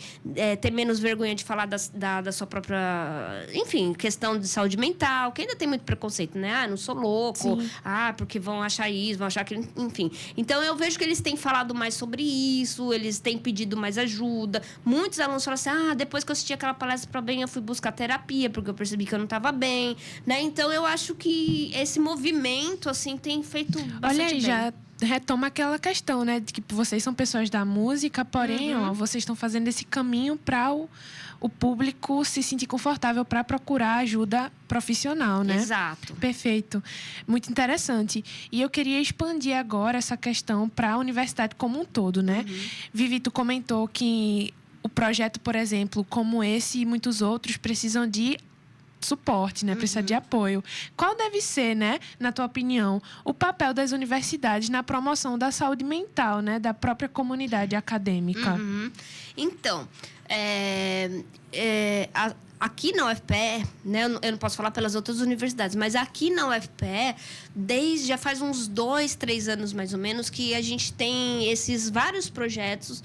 G: ter menos vergonha de falar da sua própria... Enfim, questão de saúde mental, que ainda tem muito preconceito, né? Não sou louco, pouco.
F: Sim.
G: Porque vão achar isso, vão achar aquilo, enfim. Então, eu vejo que eles têm falado mais sobre isso, eles têm pedido mais ajuda. Muitos alunos falam assim, depois que eu assisti aquela palestra para bem, eu fui buscar terapia, porque eu percebi que eu não estava bem, né? Então, eu acho que esse movimento, assim, tem feito bastante
F: Olha aí,
G: bem.
F: já retoma aquela questão, né? De que vocês são pessoas da música, porém, vocês estão fazendo esse caminho para o público se sentir confortável para procurar ajuda profissional, né?
G: Exato.
F: Perfeito. Muito interessante. E eu queria expandir agora essa questão para a universidade como um todo, né? Vivi, tu comentou que o projeto, por exemplo, como esse e muitos outros, precisam de suporte, né? Precisa de apoio. Qual deve ser, né, na tua opinião, o papel das universidades na promoção da saúde mental, né, da própria comunidade acadêmica?
G: Então, aqui na UFPE, né, eu não posso falar pelas outras universidades, mas aqui na UFPE, já faz uns 2, 3 anos mais ou menos, que a gente tem esses vários projetos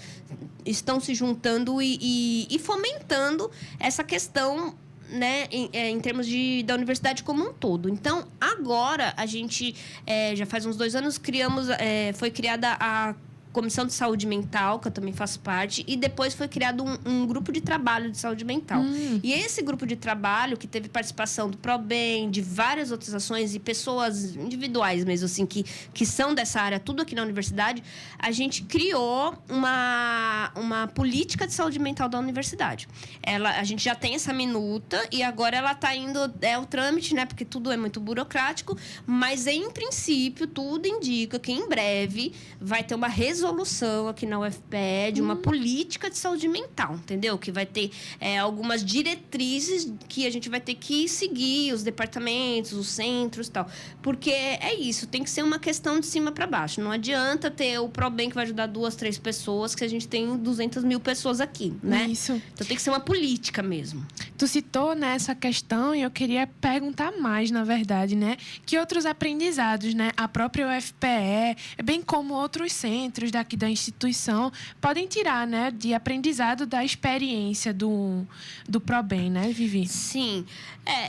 G: estão se juntando e fomentando essa questão, né, em termos da universidade como um todo. Então, agora, a gente, já faz uns 2 anos, foi criada a Comissão de Saúde Mental, que eu também faço parte, e depois foi criado um grupo de trabalho de saúde mental. E esse grupo de trabalho, que teve participação do ProBem, de várias outras ações e pessoas individuais mesmo, assim, que são dessa área, tudo aqui na universidade, a gente criou uma política de saúde mental da universidade. A gente já tem essa minuta e agora ela está indo, o trâmite, né, porque tudo é muito burocrático, mas em princípio tudo indica que em breve vai ter uma resolução aqui na UFPE de uma política de saúde mental, entendeu? Que vai ter algumas diretrizes que a gente vai ter que seguir, os departamentos, os centros e tal. Porque é isso, tem que ser uma questão de cima para baixo. Não adianta ter o ProBem que vai ajudar 2, 3 pessoas, que a gente tem 200 mil pessoas aqui, né?
F: Isso.
G: Então tem que ser uma política mesmo.
F: Tu citou, né, essa questão e eu queria perguntar mais, na verdade, né? Que outros aprendizados, né? A própria UFPE, bem como outros centros daqui da instituição, podem tirar, né, de aprendizado da experiência do ProBem, né, Vivi?
G: Sim.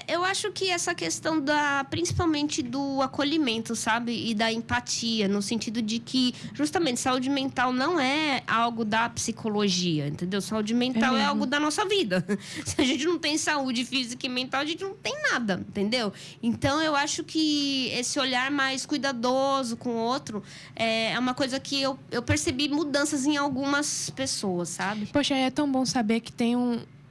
G: Eu acho que essa questão principalmente do acolhimento, sabe? E da empatia, no sentido de que, justamente, saúde mental não é algo da psicologia, entendeu? Saúde mental é algo da nossa vida. Se a gente não tem saúde física e mental, a gente não tem nada, entendeu? Então, eu acho que esse olhar mais cuidadoso com o outro é uma coisa que eu percebi mudanças em algumas pessoas, sabe?
F: Poxa, é tão bom saber que tem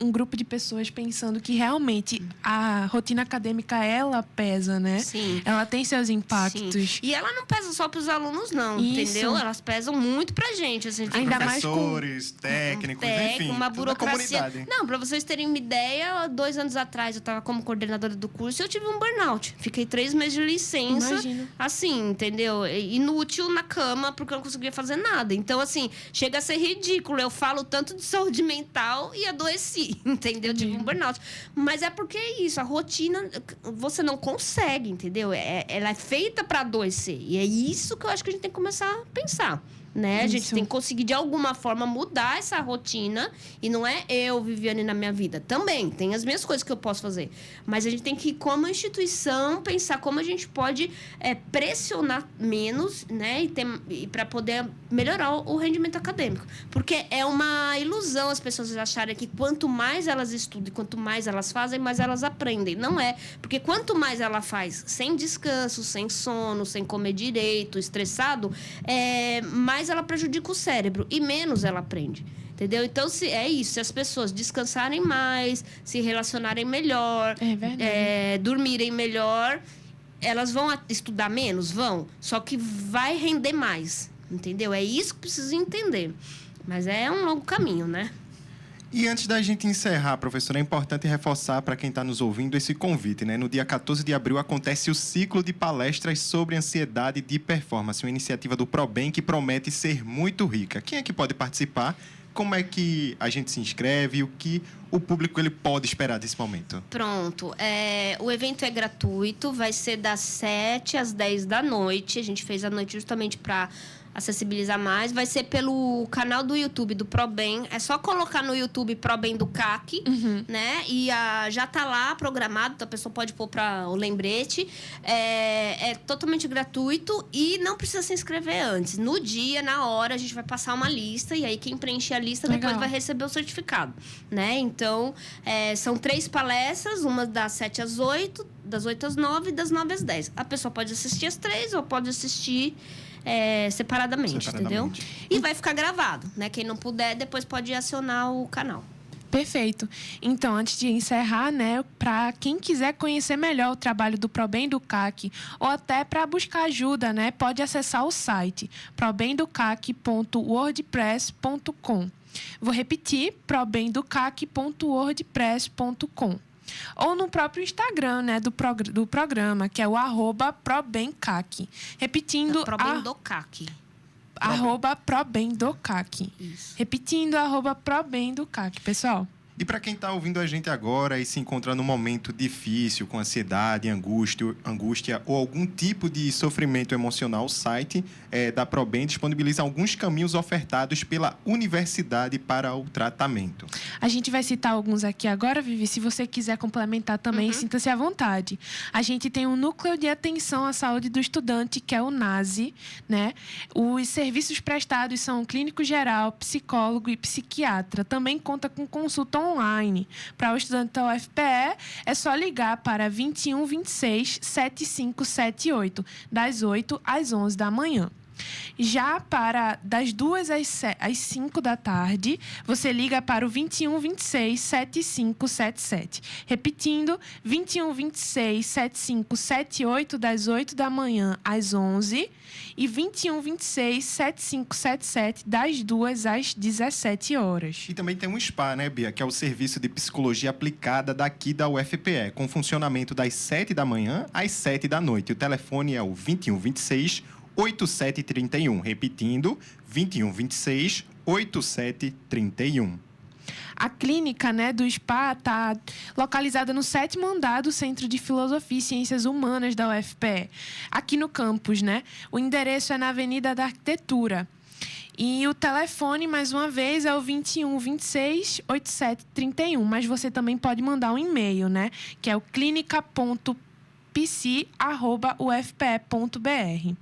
F: um grupo de pessoas pensando que realmente a rotina acadêmica, ela pesa, né?
G: Sim.
F: Ela tem seus impactos.
G: Sim. E ela não pesa só para os alunos, não,
F: Isso.
G: entendeu? Elas pesam muito pra gente. Assim,
F: Ainda mais
E: professores, técnicos, enfim.
G: Uma
E: toda a
G: burocracia.
E: comunidade.
G: Não, para vocês terem uma ideia, 2 anos atrás eu estava como coordenadora do curso e eu tive um burnout. Fiquei 3 meses de licença.
F: Imagino.
G: Assim, entendeu? Inútil na cama, porque eu não conseguia fazer nada. Então, assim, chega a ser ridículo. Eu falo tanto de saúde mental e adoeci, entendeu? Tive um burnout. Mas é porque é isso, a rotina, você não consegue, entendeu? Ela é feita para adoecer. E é isso que eu acho que a gente tem que começar a pensar. Né? A gente tem que conseguir, de alguma forma, mudar essa rotina. E não é eu, Viviane, na minha vida. Também, tem as minhas coisas que eu posso fazer. Mas a gente tem que, como instituição, pensar como a gente pode pressionar menos, né? E para poder melhorar o rendimento acadêmico. Porque é uma ilusão as pessoas acharem que quanto mais elas estudam e quanto mais elas fazem, mais elas aprendem. Não é. Porque quanto mais ela faz sem descanso, sem sono, sem comer direito, estressado, mais ela prejudica o cérebro e menos ela aprende. Entendeu? Então, se as pessoas descansarem mais, se relacionarem melhor, dormirem melhor, elas vão estudar menos? Vão. Só que vai render mais. Entendeu? É isso que precisa entender. Mas é um longo caminho, né?
E: E antes da gente encerrar, professora, é importante reforçar para quem está nos ouvindo esse convite, né? No dia 14 de abril acontece o ciclo de palestras sobre ansiedade de performance, uma iniciativa do ProBem que promete ser muito rica. Quem é que pode participar? Como é que a gente se inscreve? O que o público ele pode esperar desse momento?
G: Pronto. O evento é gratuito, vai ser das 7 às 10 da noite. A gente fez a noite justamente para acessibilizar mais, vai ser pelo canal do YouTube do ProBem. É só colocar no YouTube ProBem do CAC, né? E já tá lá programado, então a pessoa pode pôr para o lembrete. É totalmente gratuito e não precisa se inscrever antes. No dia, na hora, a gente vai passar uma lista e aí quem preencher a lista depois vai receber o certificado, né? Então, são 3 palestras, uma das 7 às 8, das 8 às 9 e das 9 às 10. A pessoa pode assistir as 3 ou pode assistir separadamente, entendeu? E vai ficar gravado, né? Quem não puder, depois pode acionar o canal.
F: Perfeito. Então, antes de encerrar, né, para quem quiser conhecer melhor o trabalho do ProBem do CAC ou até para buscar ajuda, né, pode acessar o site probemdocac.wordpress.com. Vou repetir, probemdocac.wordpress.com. Ou no próprio Instagram, né, do programa, que é o @ProBemCAC. Repetindo...
G: ProBem do CAC.
F: @ProBem do CAC.
G: Isso.
F: Repetindo, @ProBem do CAC, pessoal.
E: E para quem está ouvindo a gente agora e se encontra num momento difícil, com ansiedade, angústia ou algum tipo de sofrimento emocional, o site da ProBem disponibiliza alguns caminhos ofertados pela universidade para o tratamento.
F: A gente vai citar alguns aqui agora, Vivi. Se você quiser complementar também, sinta-se à vontade. A gente tem um núcleo de atenção à saúde do estudante, que é o NASE, né? Os serviços prestados são clínico geral, psicólogo e psiquiatra. Também conta com consulta online. Para o estudante da UFPE, é só ligar para 21 26 7578, das 8 às 11 da manhã. Já para das 2 às 5 da tarde, você liga para o 21 26 7577. Repetindo, 21 26 7578, das 8 da manhã às 11 e 21 26 7577, das 2 às 17 horas.
E: E também tem um SPA, né, Bia? Que é o Serviço de Psicologia Aplicada daqui da UFPE, com funcionamento das 7 da manhã às 7 da noite. O telefone é o 21 26 8731. Repetindo, 21 26 8731.
F: A clínica, né, do SPA está localizada no 7º andar do Centro de Filosofia e Ciências Humanas da UFPE, aqui no campus, né? O endereço é na Avenida da Arquitetura. E o telefone, mais uma vez, é o 21 26 8731. Mas você também pode mandar um e-mail, né? Que é o clinica.psi@ufpe.br.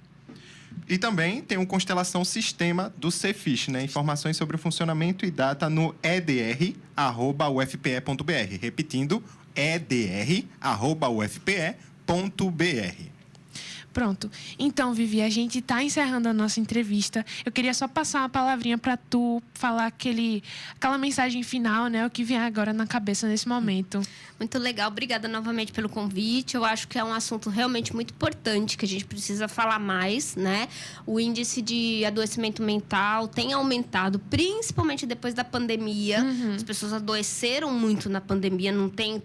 E: E também tem um Constelação Sistema do Cefis, né? Informações sobre o funcionamento e data no edr@ufpe.br. Repetindo, edr@ufpe.br.
F: Pronto. Então, Vivi, a gente está encerrando a nossa entrevista. Eu queria só passar uma palavrinha para tu falar aquela mensagem final, né? O que vem agora na cabeça nesse momento.
G: Muito legal. Obrigada novamente pelo convite. Eu acho que é um assunto realmente muito importante, que a gente precisa falar mais, né? O índice de adoecimento mental tem aumentado, principalmente depois da pandemia. As pessoas adoeceram muito na pandemia.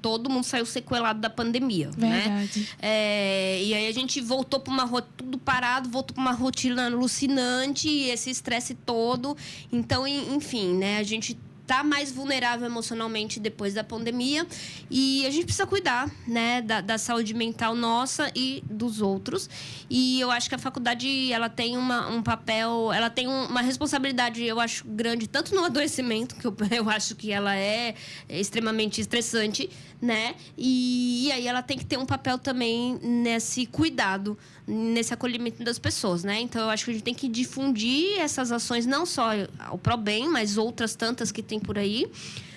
G: Todo mundo saiu sequelado da pandemia,
F: Verdade.
G: né? E aí a gente voltou para tudo parado, voltou para uma rotina alucinante, esse estresse todo. Então, enfim, né? A gente tá mais vulnerável emocionalmente depois da pandemia e a gente precisa cuidar, né, da saúde mental nossa e dos outros. E eu acho que a faculdade, ela tem um papel, ela tem uma responsabilidade, eu acho, grande, tanto no adoecimento, que eu acho que ela é extremamente estressante, né? E aí ela tem que ter um papel também nesse cuidado, nesse acolhimento das pessoas, né? Então, eu acho que a gente tem que difundir essas ações, não só o ProBem, mas outras tantas que tem por aí,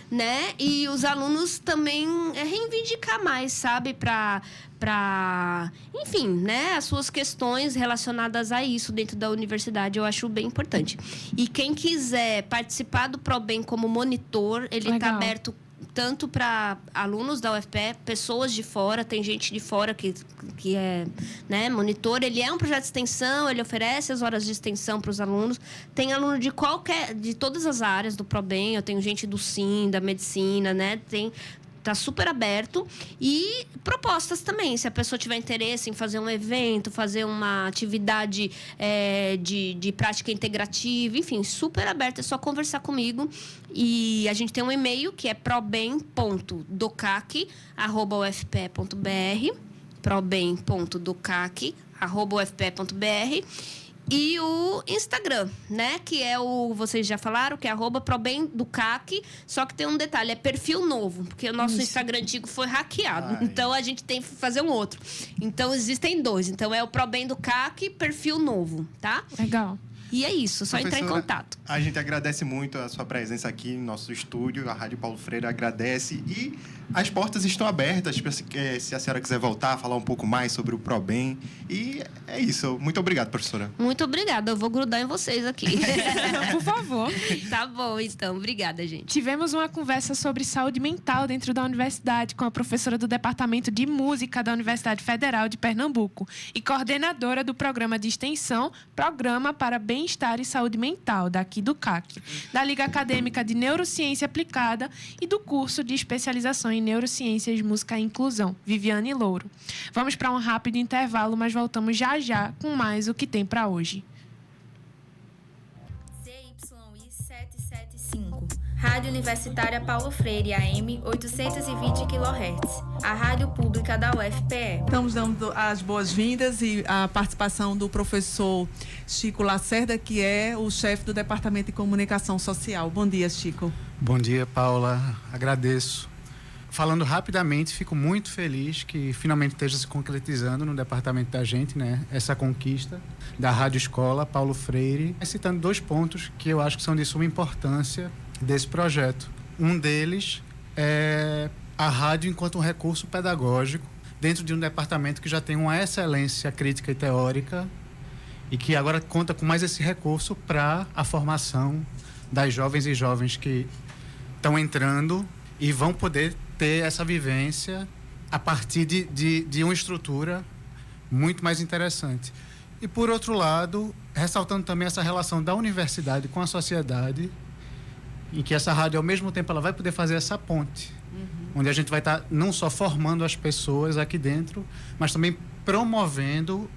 G: né? E os alunos também reivindicar mais, sabe? Enfim, né? As suas questões relacionadas a isso dentro da universidade, eu acho bem importante. E quem quiser participar do ProBem como monitor, ele está aberto tanto para alunos da UFPE, pessoas de fora, tem gente de fora que é, né, monitor. Ele é um projeto de extensão, ele oferece as horas de extensão para os alunos. Tem aluno de todas as áreas do ProBem, eu tenho gente do SIM, da medicina, né? Tá super aberto. E propostas também. Se a pessoa tiver interesse em fazer um evento, fazer uma atividade de prática integrativa, enfim, super aberto. É só conversar comigo. E a gente tem um e-mail que é probem.docac@ufpe.br, probem.docac@ufpe.br. E o Instagram, né? Que é vocês já falaram, que é @ProBemDoCAC. Só que tem um detalhe, é perfil novo. Porque o nosso Instagram antigo foi hackeado. Então, a gente tem que fazer um outro. Então, existem 2. Então, é o ProBemDoCAC, perfil novo, tá?
F: Legal.
G: E é isso, só entrar em contato.
E: A gente agradece muito a sua presença aqui no nosso estúdio. A Rádio Paulo Freire agradece. E as portas estão abertas se a senhora quiser voltar, falar um pouco mais sobre o ProBem. E é isso. Muito obrigado, professora.
G: Muito obrigada. Eu vou grudar em vocês aqui.
F: Por favor.
G: Tá bom, então. Obrigada, gente.
F: Tivemos uma conversa sobre saúde mental dentro da universidade com a professora do Departamento de Música da Universidade Federal de Pernambuco e coordenadora do programa de extensão Programa para Bem-Estar e Saúde Mental, daqui do CAC, da Liga Acadêmica de Neurociência Aplicada e do curso de especialização em Neurociências, Música e Inclusão, Viviane Louro. Vamos para um rápido intervalo, mas voltamos já já com mais o que tem para hoje.
D: CYI 775, Rádio Universitária Paulo Freire, AM 820 kHz, a rádio pública da UFPE.
H: Estamos dando as boas-vindas e a participação do professor Chico Lacerda, que é o chefe do Departamento de Comunicação Social. Bom dia, Chico.
I: Bom dia, Paula. Agradeço. Falando rapidamente, fico muito feliz que finalmente esteja se concretizando no departamento da gente, né? Essa conquista da Rádio Escola Paulo Freire. Citando 2 pontos que eu acho que são de suma importância desse projeto. Um deles é a rádio enquanto um recurso pedagógico dentro de um departamento que já tem uma excelência crítica e teórica e que agora conta com mais esse recurso para a formação das jovens e jovens que estão entrando e vão poder ter essa vivência a partir de uma estrutura muito mais interessante. E, por outro lado, ressaltando também essa relação da universidade com a sociedade, em que essa rádio, ao mesmo tempo, ela vai poder fazer essa ponte, onde a gente vai estar não só formando as pessoas aqui dentro, mas também promovendo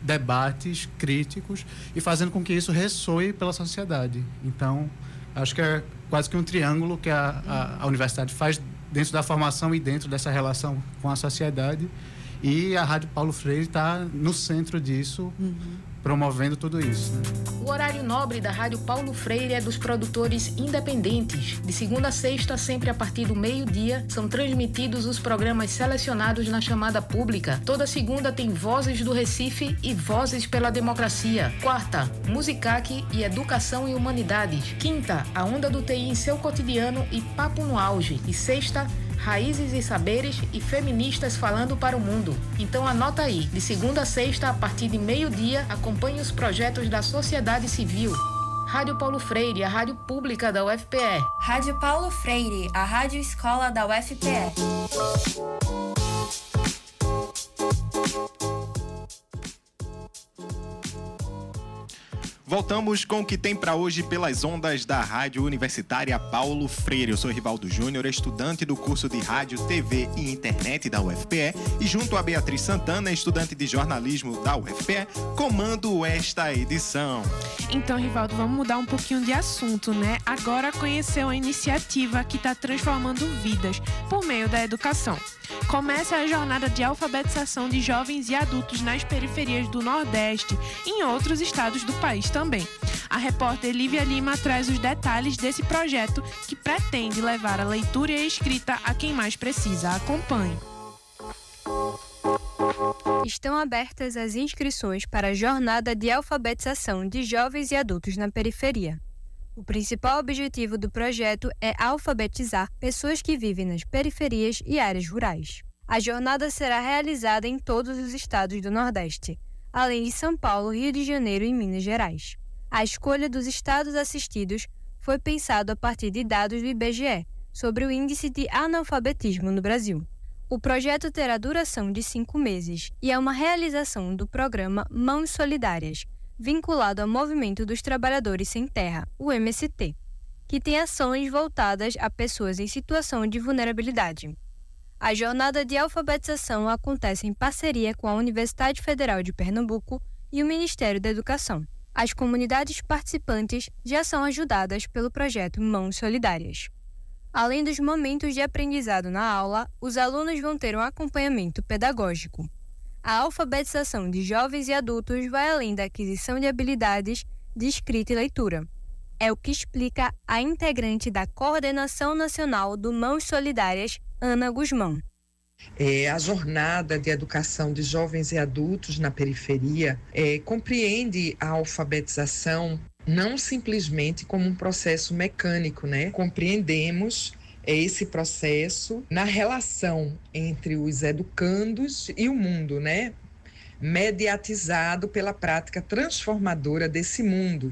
I: debates críticos e fazendo com que isso ressoe pela sociedade. Então, acho que é quase que um triângulo que a universidade faz dentro da formação e dentro dessa relação com a sociedade. E a Rádio Paulo Freire está no centro disso, promovendo tudo isso, né?
B: O horário nobre da Rádio Paulo Freire é dos produtores independentes. De segunda a sexta, sempre a partir do meio-dia, são transmitidos os programas selecionados na chamada pública. Toda segunda tem Vozes do Recife e Vozes pela Democracia. Quarta, Musicac e Educação e Humanidades. Quinta, a Onda do TI em seu cotidiano e Papo no Auge. E sexta, Raízes e Saberes e Feministas falando para o mundo. Então anota aí, de segunda a sexta, a partir de meio-dia, acompanhe os projetos da sociedade civil. Rádio Paulo Freire, a rádio pública da UFPE.
D: Rádio Paulo Freire, a rádio escola da UFPE.
E: Voltamos com o que tem para hoje pelas ondas da Rádio Universitária Paulo Freire. Eu sou Rivaldo Júnior, estudante do curso de Rádio, TV e Internet da UFPE e junto a Beatriz Santana, estudante de jornalismo da UFPE, comando esta edição.
F: Então, Rivaldo, vamos mudar um pouquinho de assunto, né? Agora conhecer uma iniciativa que está transformando vidas por meio da educação. Começa a jornada de alfabetização de jovens e adultos nas periferias do Nordeste e em outros estados do país também. A repórter Lívia Lima traz os detalhes desse projeto que pretende levar a leitura e a escrita a quem mais precisa. Acompanhe.
J: Estão abertas as inscrições para a jornada de alfabetização de jovens e adultos na periferia. O principal objetivo do projeto é alfabetizar pessoas que vivem nas periferias e áreas rurais. A jornada será realizada em todos os estados do Nordeste, além de São Paulo, Rio de Janeiro e Minas Gerais. A escolha dos estados assistidos foi pensado a partir de dados do IBGE sobre o índice de analfabetismo no Brasil. O projeto terá duração de 5 meses e é uma realização do programa Mãos Solidárias, vinculado ao Movimento dos Trabalhadores Sem Terra, o MST, que tem ações voltadas a pessoas em situação de vulnerabilidade. A jornada de alfabetização acontece em parceria com a Universidade Federal de Pernambuco e o Ministério da Educação. As comunidades participantes já são ajudadas pelo projeto Mãos Solidárias. Além dos momentos de aprendizado na aula, os alunos vão ter um acompanhamento pedagógico. A alfabetização de jovens e adultos vai além da aquisição de habilidades de escrita e leitura. É o que explica a integrante da Coordenação Nacional do Mãos Solidárias, Ana Guzmão.
K: A jornada de educação de jovens e adultos na periferia compreende a alfabetização não simplesmente como um processo mecânico, né? Compreendemos esse processo na relação entre os educandos e o mundo, né? Mediatizado pela prática transformadora desse mundo,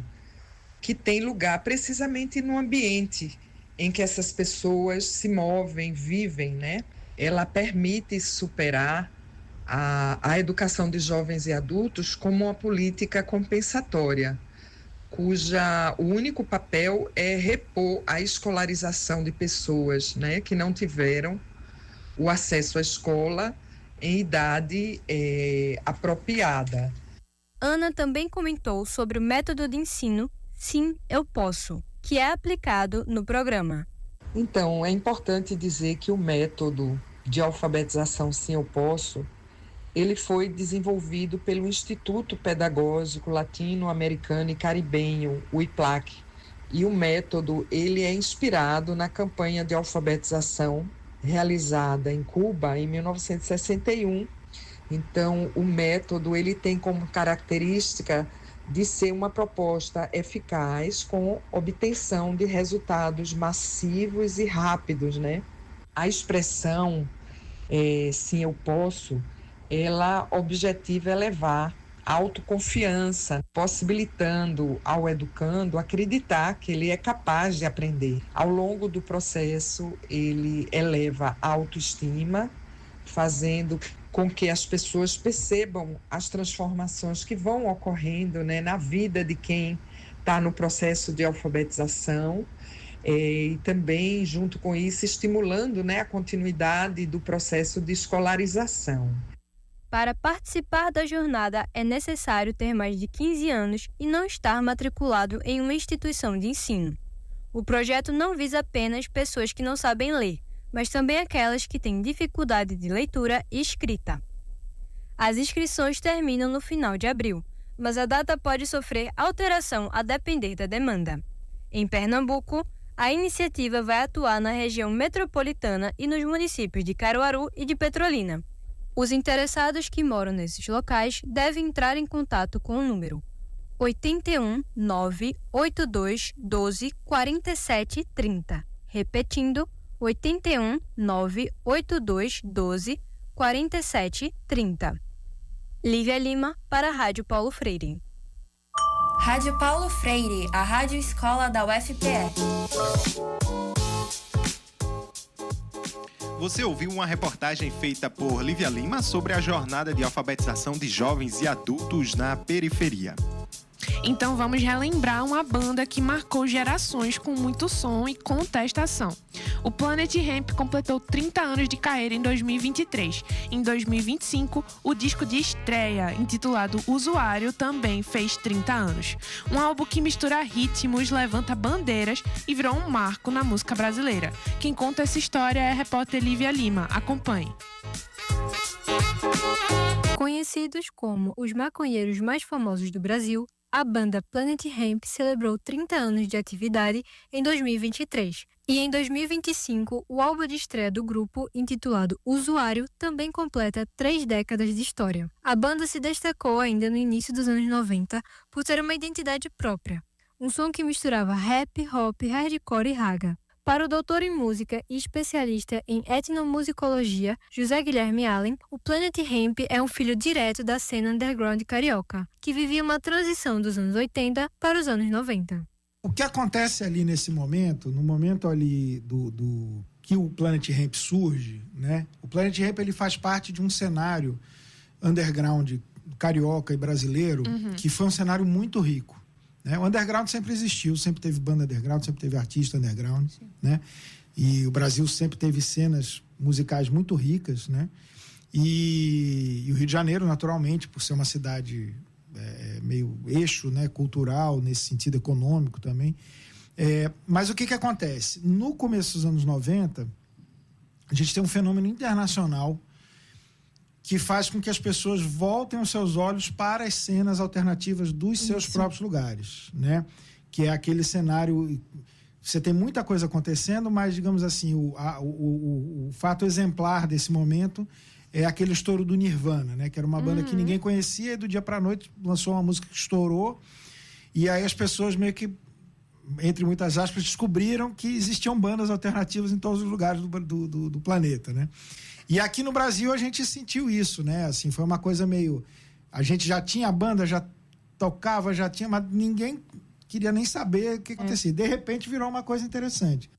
K: que tem lugar precisamente no ambiente em que essas pessoas se movem, vivem, né? Ela permite superar a educação de jovens e adultos como uma política compensatória, cuja o único papel é repor a escolarização de pessoas, né, que não tiveram o acesso à escola em idade apropriada.
J: Ana também comentou sobre o método de ensino Sim, Eu Posso, que é aplicado no programa.
K: Então, é importante dizer que o método de alfabetização Sim, Eu Posso, ele foi desenvolvido pelo Instituto Pedagógico Latino-Americano e Caribenho, o IPLAC. E o método, ele é inspirado na campanha de alfabetização realizada em Cuba em 1961. Então, o método, ele tem como característica de ser uma proposta eficaz com obtenção de resultados massivos e rápidos, né? A expressão Sim, Eu Posso, ela objetiva elevar a autoconfiança, possibilitando ao educando acreditar que ele é capaz de aprender. Ao longo do processo, ele eleva a autoestima, fazendo com que as pessoas percebam as transformações que vão ocorrendo, né, na vida de quem está no processo de alfabetização, e também, junto com isso, estimulando, né, a continuidade do processo de escolarização.
J: Para participar da jornada, é necessário ter mais de 15 anos e não estar matriculado em uma instituição de ensino. O projeto não visa apenas pessoas que não sabem ler, mas também aquelas que têm dificuldade de leitura e escrita. As inscrições terminam no final de abril, mas a data pode sofrer alteração a depender da demanda. Em Pernambuco, a iniciativa vai atuar na região metropolitana e nos municípios de Caruaru e de Petrolina. Os interessados que moram nesses locais devem entrar em contato com o número 81 982 12 47 30. Repetindo, 81 982 12 47 30. Lívia Lima, para a Rádio Paulo Freire.
D: Rádio Paulo Freire, a rádio escola da UFPE.
E: Você ouviu uma reportagem feita por Lívia Lima sobre a jornada de alfabetização de jovens e adultos na periferia.
F: Então vamos relembrar uma banda que marcou gerações com muito som e contestação. O Planet Hemp completou 30 anos de carreira em 2023. Em 2025, o disco de estreia, intitulado Usuário, também fez 30 anos. Um álbum que mistura ritmos, levanta bandeiras e virou um marco na música brasileira. Quem conta essa história é a repórter Lívia Lima. Acompanhe.
J: Conhecidos como os maconheiros mais famosos do Brasil, a banda Planet Hemp celebrou 30 anos de atividade em 2023. E em 2025, o álbum de estreia do grupo, intitulado Usuário, também completa 3 décadas de história. A banda se destacou ainda no início dos anos 90 por ter uma identidade própria. Um som que misturava rap, hop, hardcore e raga. Para o doutor em música e especialista em etnomusicologia, José Guilherme Allen, o Planet Hemp é um filho direto da cena underground carioca, que vivia uma transição dos anos 80 para os anos 90.
L: O que acontece ali nesse momento, no momento ali do que o Planet Hemp surge, né? O Planet Hemp ele faz parte de um cenário underground carioca e brasileiro, que foi um cenário muito rico. O underground sempre existiu, sempre teve banda underground, sempre teve artista underground, né? E o Brasil sempre teve cenas musicais muito ricas, né? E o Rio de Janeiro, naturalmente, por ser uma cidade meio eixo, né, cultural, nesse sentido econômico também. Mas o que acontece? No começo dos anos 90, a gente tem um fenômeno internacional que faz com que as pessoas voltem os seus olhos para as cenas alternativas dos seus próprios lugares, né? Que é aquele cenário... Você tem muita coisa acontecendo, mas, digamos assim, o fato exemplar desse momento é aquele estouro do Nirvana, né? Que era uma banda que ninguém conhecia e do dia para a noite lançou uma música que estourou. E aí as pessoas meio que, entre muitas aspas, descobriram que existiam bandas alternativas em todos os lugares do planeta, né? E aqui no Brasil a gente sentiu isso, né? Assim, foi uma coisa meio... A gente já tinha banda, já tocava, já tinha... Mas ninguém queria nem saber o que acontecia. De repente virou uma coisa interessante.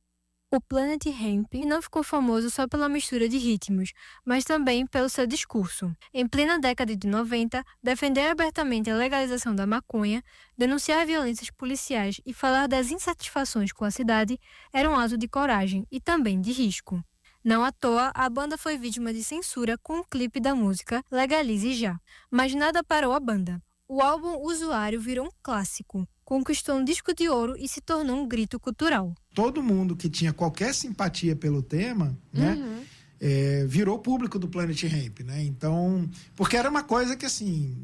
J: O Planet Hemp não ficou famoso só pela mistura de ritmos, mas também pelo seu discurso. Em plena década de 90, defender abertamente a legalização da maconha, denunciar violências policiais e falar das insatisfações com a cidade era um ato de coragem e também de risco. Não à toa, a banda foi vítima de censura com o clipe da música Legalize Já. Mas nada parou a banda. O álbum Usuário virou um clássico, conquistou um disco de ouro e se tornou um grito cultural.
L: Todo mundo que tinha qualquer simpatia pelo tema, né, virou público do Planet Hemp, né? Então, porque era uma coisa que, assim,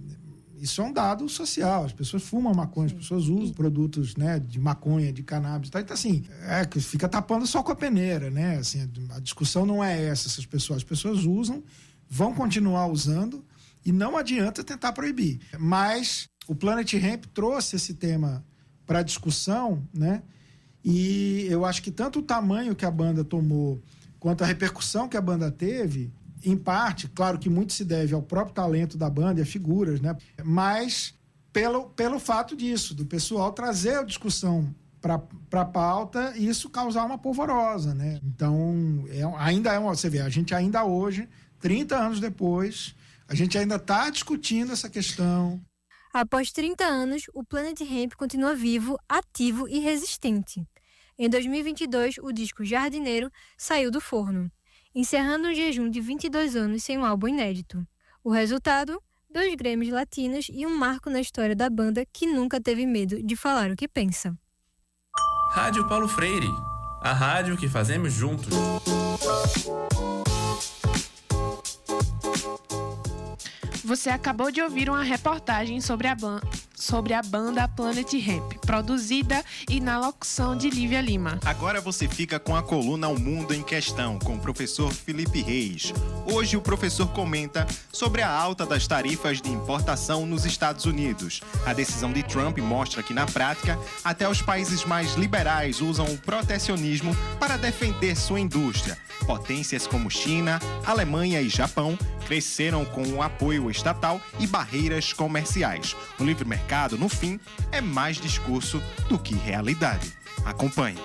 L: isso é um dado social. As pessoas fumam maconha, as pessoas usam produtos, né, de maconha, de cannabis, tá? Então, assim, que fica tapando só com a peneira, né? Assim, a discussão não é essa. As pessoas usam, vão continuar usando e não adianta tentar proibir. Mas o Planet Hemp trouxe esse tema para a discussão, né? E eu acho que tanto o tamanho que a banda tomou quanto a repercussão que a banda teve, em parte, claro que muito se deve ao próprio talento da banda e a figuras, né? Mas pelo fato disso, do pessoal trazer a discussão para a pauta e isso causar uma polvorosa, né? Então, você vê, a gente ainda hoje, 30 anos depois, a gente ainda está discutindo essa questão.
J: Após 30 anos, o Planet Hemp continua vivo, ativo e resistente. Em 2022, o disco Jardineiro saiu do forno, encerrando um jejum de 22 anos sem um álbum inédito. O resultado? 2 Grammys latinos e um marco na história da banda que nunca teve medo de falar o que pensa.
M: Rádio Paulo Freire, a rádio que fazemos juntos.
F: Você acabou de ouvir uma reportagem sobre a banda Planet Hemp, produzida e na locução de Lívia Lima.
E: Agora você fica com a coluna O Mundo em Questão, com o professor Felipe Reis. Hoje o professor comenta sobre a alta das tarifas de importação nos Estados Unidos. A decisão de Trump mostra que, na prática, até os países mais liberais usam o protecionismo para defender sua indústria. Potências como China, Alemanha e Japão cresceram com o apoio estatal e barreiras comerciais. O livre mercado, no fim, é mais discurso do que realidade. Acompanhe.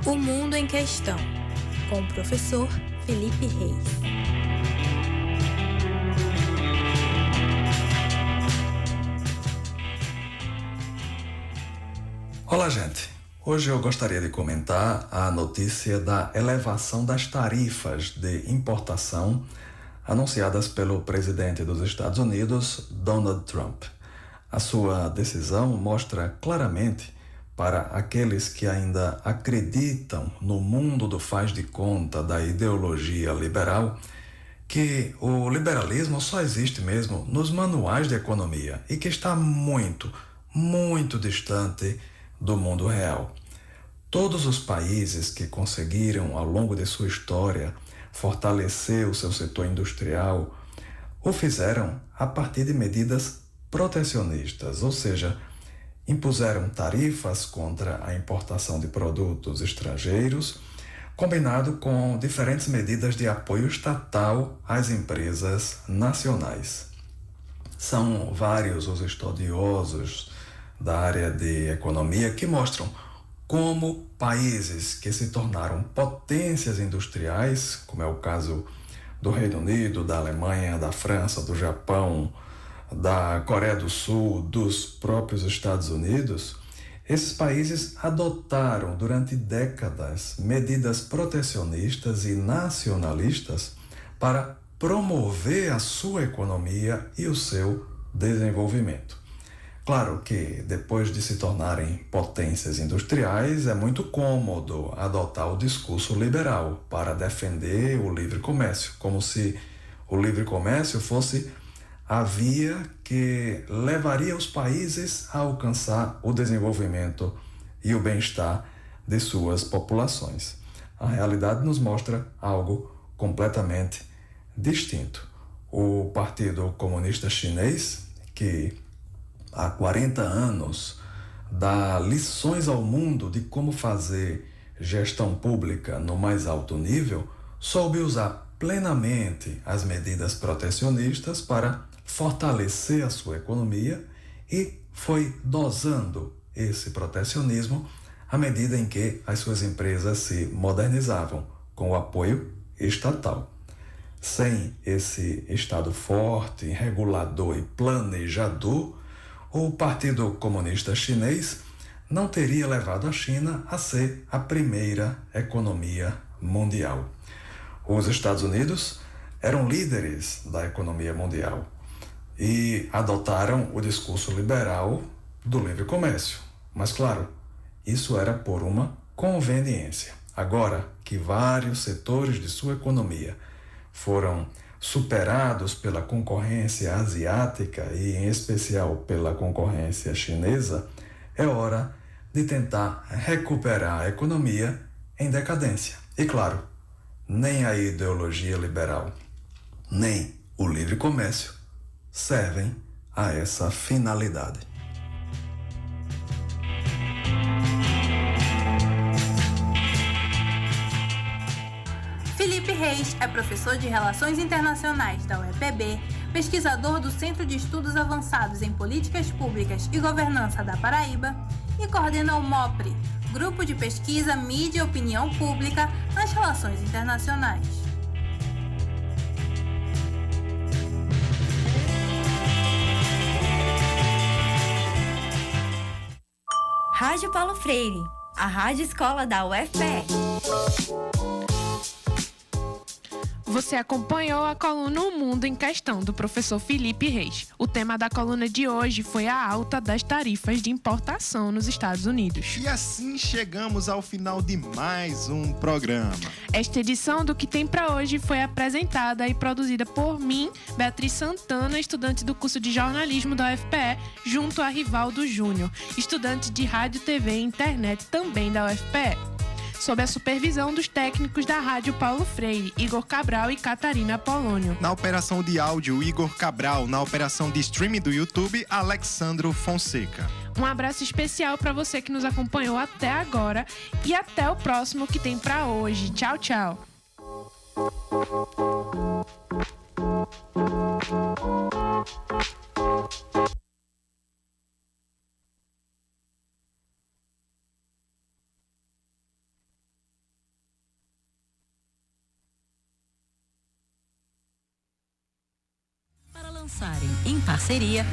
D: O Mundo em Questão, com o professor Felipe Reis.
N: Olá, gente. Hoje eu gostaria de comentar a notícia da elevação das tarifas de importação anunciadas pelo presidente dos Estados Unidos, Donald Trump. A sua decisão mostra claramente para aqueles que ainda acreditam no mundo do faz de conta da ideologia liberal que o liberalismo só existe mesmo nos manuais de economia e que está muito, muito distante do mundo real. Todos os países que conseguiram, ao longo de sua história, fortalecer o seu setor industrial, o fizeram a partir de medidas protecionistas, ou seja, impuseram tarifas contra a importação de produtos estrangeiros, combinado com diferentes medidas de apoio estatal às empresas nacionais. São vários os estudiosos da área de economia que mostram como países que se tornaram potências industriais, como é o caso do Reino Unido, da Alemanha, da França, do Japão, da Coreia do Sul, dos próprios Estados Unidos, esses países adotaram durante décadas medidas protecionistas e nacionalistas para promover a sua economia e o seu desenvolvimento. Claro que, depois de se tornarem potências industriais, é muito cômodo adotar o discurso liberal para defender o livre comércio, como se o livre comércio fosse a via que levaria os países a alcançar o desenvolvimento e o bem-estar de suas populações. A realidade nos mostra algo completamente distinto. O Partido Comunista Chinês, que há 40 anos dá lições ao mundo de como fazer gestão pública no mais alto nível, soube usar plenamente as medidas protecionistas para fortalecer a sua economia e foi dosando esse protecionismo à medida em que as suas empresas se modernizavam com o apoio estatal. Sem esse Estado forte, regulador e planejador, o Partido Comunista Chinês não teria levado a China a ser a primeira economia mundial. Os Estados Unidos eram líderes da economia mundial e adotaram o discurso liberal do livre comércio. Mas, claro, isso era por uma conveniência. Agora que vários setores de sua economia foram superados pela concorrência asiática e, em especial, pela concorrência chinesa, é hora de tentar recuperar a economia em decadência. E, claro, nem a ideologia liberal, nem o livre comércio servem a essa finalidade.
O: Felipe Reis é professor de Relações Internacionais da UEPB, pesquisador do Centro de Estudos Avançados em Políticas Públicas e Governança da Paraíba e coordena o MOPRE, Grupo de Pesquisa, Mídia e Opinião Pública nas Relações Internacionais.
D: Rádio Paulo Freire, a rádio escola da UFPE.
F: Você acompanhou a coluna O Mundo em Questão, do professor Felipe Reis. O tema da coluna de hoje foi a alta das tarifas de importação nos Estados Unidos.
E: E assim chegamos ao final de mais um programa.
F: Esta edição do Que Tem Pra Hoje foi apresentada e produzida por mim, Beatriz Santana, estudante do curso de jornalismo da UFPE, junto a Rivaldo Júnior, estudante de rádio, TV e internet também da UFPE. Sob a supervisão dos técnicos da Rádio Paulo Freire, Igor Cabral e Catarina Apolônio.
E: Na operação de áudio, Igor Cabral. Na operação de streaming do YouTube, Alexandro Fonseca.
F: Um abraço especial para você que nos acompanhou até agora e até o próximo Que Tem Pra Hoje. Tchau, tchau.
P: Para lançarem em parceria